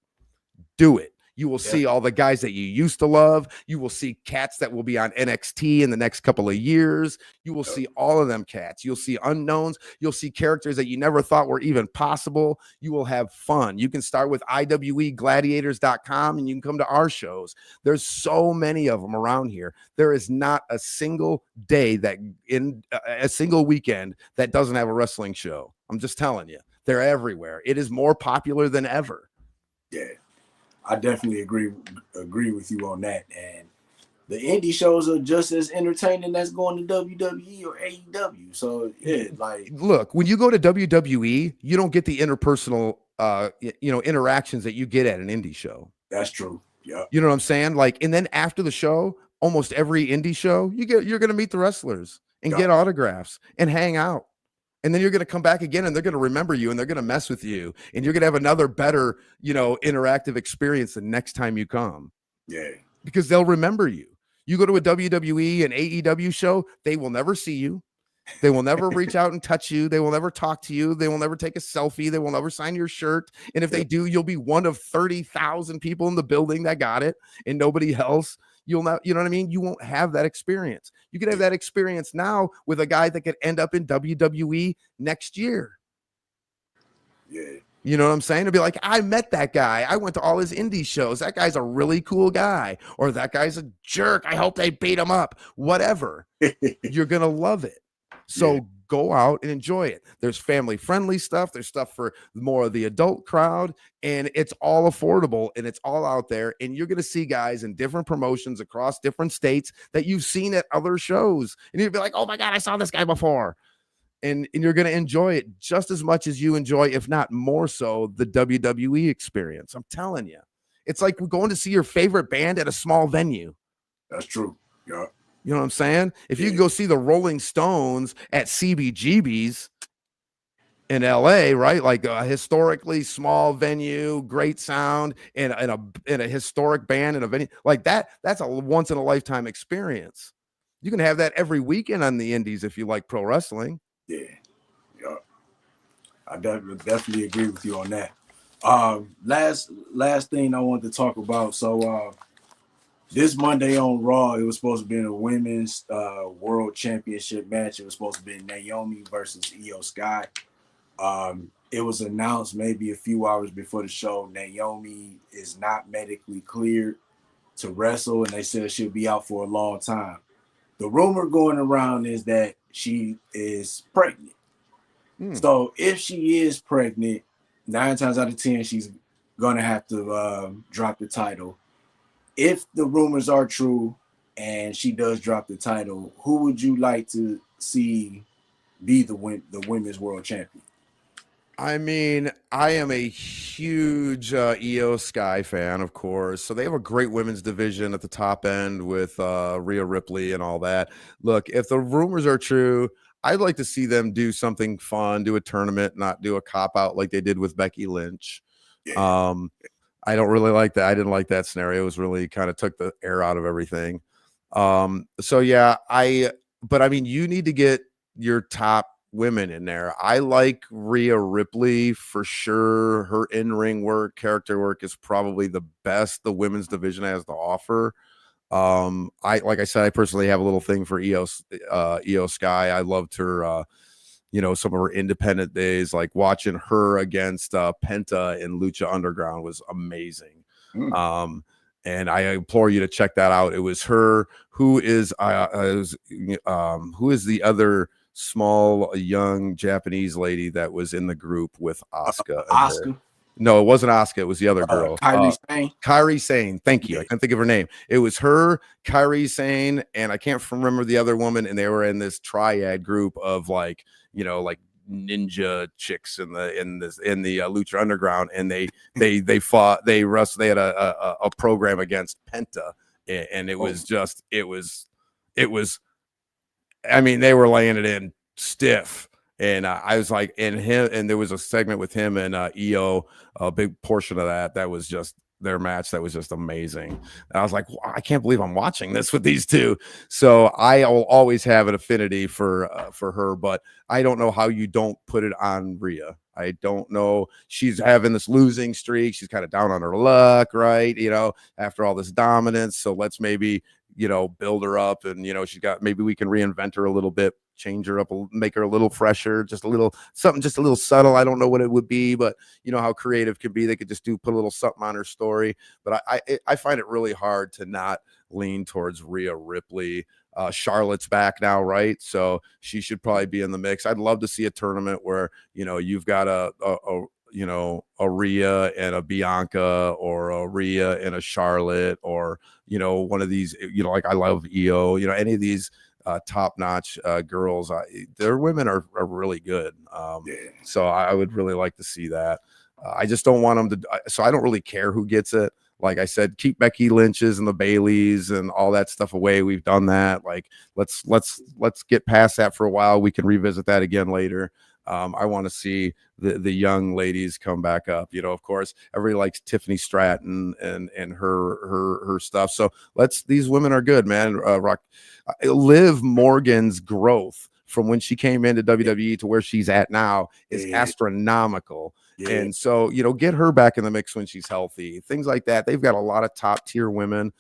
Do it. You will see all the guys that you used to love. You will see cats that will be on NXT in the next couple of years. You will see all of them cats. You'll see unknowns. You'll see characters that you never thought were even possible. You will have fun. You can start with iwegladiators.com and you can come to our shows. There's so many of them around here. There is not a single day that in a single weekend that doesn't have a wrestling show. I'm just telling you, they're everywhere. It is more popular than ever. Yeah. I definitely agree with you on that. And the indie shows are just as entertaining as going to WWE or AEW. So yeah, like look, when you go to WWE, you don't get the interpersonal interactions that you get at an indie show. That's true. Yeah. You know what I'm saying? Like, and then after the show, almost every indie show, you're gonna meet the wrestlers and get autographs and hang out. And then you're going to come back again and they're going to remember you and they're going to mess with you. And you're going to have another better, interactive experience the next time you come. Yeah. Because they'll remember you. You go to a WWE and AEW show, they will never see you. They will never reach out and touch you. They will never talk to you. They will never take a selfie. They will never sign your shirt. And if they do, you'll be one of 30,000 people in the building that got it and nobody else. You'll not, you know what I mean? You won't have that experience. You could have that experience now with a guy that could end up in WWE next year. Yeah. You know what I'm saying? It'd be like, I met that guy. I went to all his indie shows. That guy's a really cool guy. Or that guy's a jerk. I hope they beat him up. Whatever. You're going to love it. So go out and enjoy it. There's family-friendly stuff. There's stuff for more of the adult crowd. And it's all affordable and it's all out there. And you're going to see guys in different promotions across different states that you've seen at other shows. And you'll be like, oh my God, I saw this guy before. And you're going to enjoy it just as much as you enjoy, if not more so, the WWE experience. I'm telling you. It's like going to see your favorite band at a small venue. That's true. Yeah. You know what I'm saying? If you go see the Rolling Stones at CBGB's in LA, right? Like a historically small venue, great sound, and a historic band in a venue like that. That's a once in a lifetime experience. You can have that every weekend on the indies if you like pro wrestling. Yeah. Yeah. I definitely agree with you on that. Last thing I wanted to talk about. So this Monday on Raw, it was supposed to be a women's world championship match. It was supposed to be Naomi versus Io Sky. It was announced maybe a few hours before the show. Naomi is not medically cleared to wrestle, and they said she'll be out for a long time. The rumor going around is that she is pregnant. So if she is pregnant, 9 times out of 10, she's going to have to drop the title. If the rumors are true and she does drop the title, who would you like to see be the women's world champion? I mean, I am a huge Io Sky fan, of course. So they have a great women's division at the top end with Rhea Ripley and all that. Look, if the rumors are true, I'd like to see them do something fun, do a tournament, not do a cop-out like they did with Becky Lynch. Yeah. I don't really like that. I didn't like that scenario. It was really kind of took the air out of everything. So yeah, but I mean, you need to get your top women in there. I like Rhea Ripley for sure. Her in-ring work, character work is probably the best the women's division has to offer. Like I said, I personally have a little thing for Io Sky. I loved her some of her independent days, like watching her against Penta in Lucha Underground was amazing. And I implore you to check that out. It was her. Who is the other small young Japanese lady that was in the group with Asuka? Asuka. No, it wasn't Asuka. It was the other girl. Kairi Sane. Thank you. Yeah. I can't think of her name. It was her, Kairi Sane, and I can't remember the other woman. And they were in this triad group of like ninja chicks in the Lucha Underground, and they fought. They wrestled. They had a program against Penta, and it was just it was. I mean, they were laying it in stiff. And I was like, and there was a segment with him and Io, a big portion of that was just their match that was just amazing. And I was like, I can't believe I'm watching this with these two. So I will always have an affinity for her, but I don't know how you don't put it on Rhea. I don't know. She's having this losing streak. She's kind of down on her luck, right? After all this dominance. So let's maybe, build her up, and, maybe we can reinvent her a little bit, change her up, make her a little fresher, just a little something, just a little subtle. I don't know what it would be, but you know how creative can be. They could just put a little something on her story. But I find it really hard to not lean towards Rhea Ripley. Charlotte's back now, right? So she should probably be in the mix. I'd love to see a tournament where, you've got a Rhea and a Bianca, or a Rhea and a Charlotte, or, one of these, like I love EO, any of these top-notch girls. Their women are really good. So I would really like to see that. I just don't want them to. So I don't really care who gets it. Like I said, keep Becky Lynch's and the Baileys and all that stuff away. We've done that. Like let's get past that for a while. We can revisit that again later. I want to see the young ladies come back up. Of course, everybody likes Tiffany Stratton and her stuff. So these women are good, man. Liv Morgan's growth from when she came into WWE to where she's at now is astronomical. Yeah. And so, get her back in the mix when she's healthy, things like that. They've got a lot of top tier women.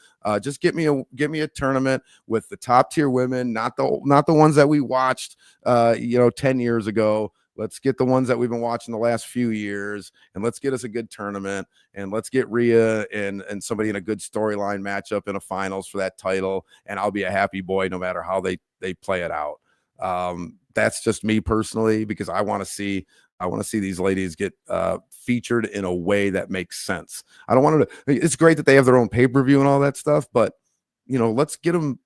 Just get me a tournament with the top tier women, not the ones that we watched, 10 years ago. Let's get the ones that we've been watching the last few years, and let's get us a good tournament, and let's get Rhea and somebody in a good storyline matchup in a finals for that title. And I'll be a happy boy no matter how they play it out. That's just me personally, because I want to see these ladies get featured in a way that makes sense. I don't want to. It's great that they have their own pay-per-view and all that stuff, but let's get them.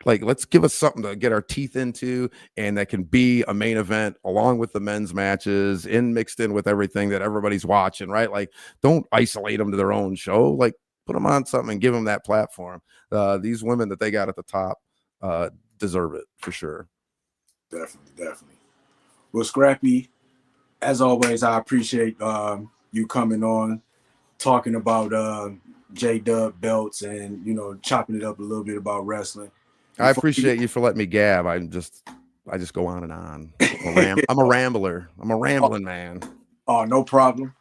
Let's give us something to get our teeth into, and that can be a main event along with the men's matches, mixed in with everything that everybody's watching, right? Like, don't isolate them to their own show. Like, put them on something and give them that platform. These women that they got at the top deserve it for sure. Definitely. Well, Scrappy, as always, I appreciate you coming on, talking about JDubbBelts and, chopping it up a little bit about wrestling. I appreciate you for letting me gab. I just go on and on. I'm a rambler. I'm a rambling man. Oh, no problem.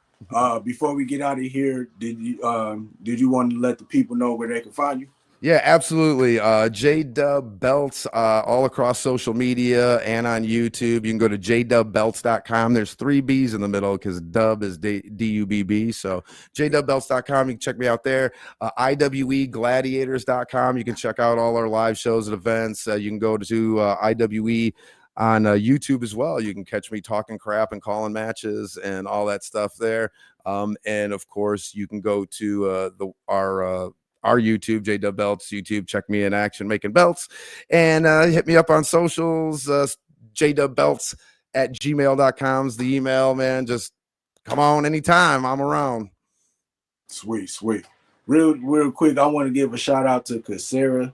Before we get out of here, did you want to let the people know where they can find you? Yeah, absolutely. JDubbBelts all across social media and on YouTube. You can go to JDubbBelts.com. There's 3 B's in the middle because dub is D-U-B-B. So JDubbBelts.com. You can check me out there. IWEGladiators.com. You can check out all our live shows and events. You can go to IWE on YouTube as well. You can catch me talking crap and calling matches and all that stuff there. And of course, you can go to our YouTube, JDubbBelts YouTube. Check me in action making belts, and hit me up on socials. JDubbBelts@gmail.com is the email, man. Just come on anytime. I'm around. Sweet. Real quick, I want to give a shout out to Kasera.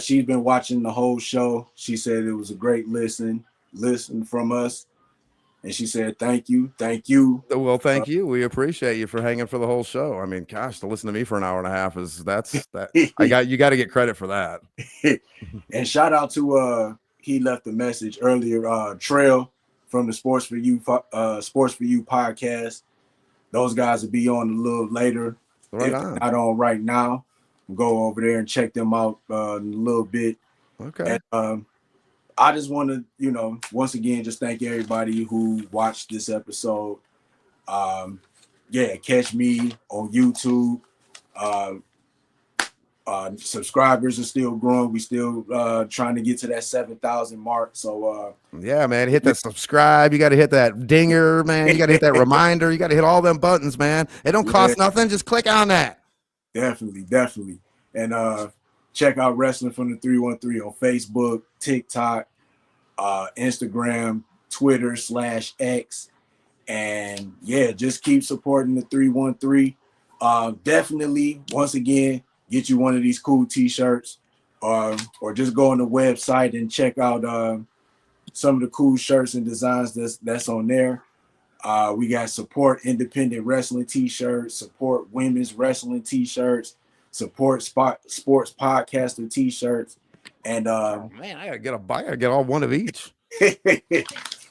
She's been watching the whole show. She said it was a great listen from us. And she said, thank you. Well, thank you. We appreciate you for hanging for the whole show. I mean, gosh, to listen to me for an hour and a half you got to get credit for that. And shout out to he left a message earlier, Trail from the Sports for You podcast. Those guys will be on a little later. Right on. Not on right now. Go over there and check them out in a little bit. Okay. And, I just want to, once again, just thank everybody who watched this episode. Catch me on YouTube. Subscribers are still growing. We still trying to get to that 7,000 mark. So yeah, man, hit that subscribe. You got to hit that dinger, man. You got to hit that reminder. You got to hit all them buttons, man. It don't cost nothing. Just click on that. Definitely. And check out Wrestling from the 313 on Facebook, TikTok, Instagram, Twitter /X. And just keep supporting the 313. Definitely, once again, get you one of these cool t-shirts, or just go on the website and check out some of the cool shirts and designs that's on there. We got support independent wrestling t-shirts, support women's wrestling t-shirts, support sports podcaster t-shirts, and Oh man, I gotta get all one of each.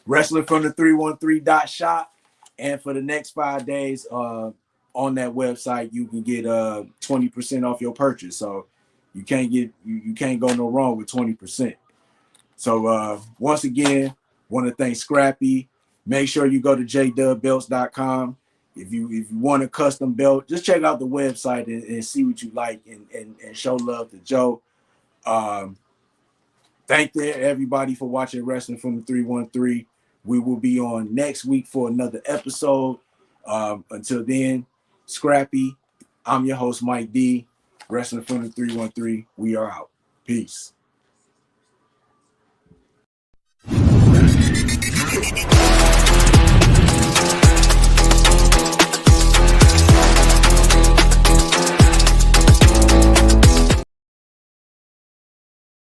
wrestling from the 313.shop. And for the next 5 days, on that website, you can get 20% off your purchase. So you can't go no wrong with 20%. So once again, want to thank Scrappy. Make sure you go to JDubbBelts.com. If you want a custom belt, just check out the website and see what you like and show love to Joe. Thank everybody for watching Wrestling from the 313. We will be on next week for another episode. Until then, Scrappy, I'm your host, Mike D. Wrestling from the 313. We are out. Peace.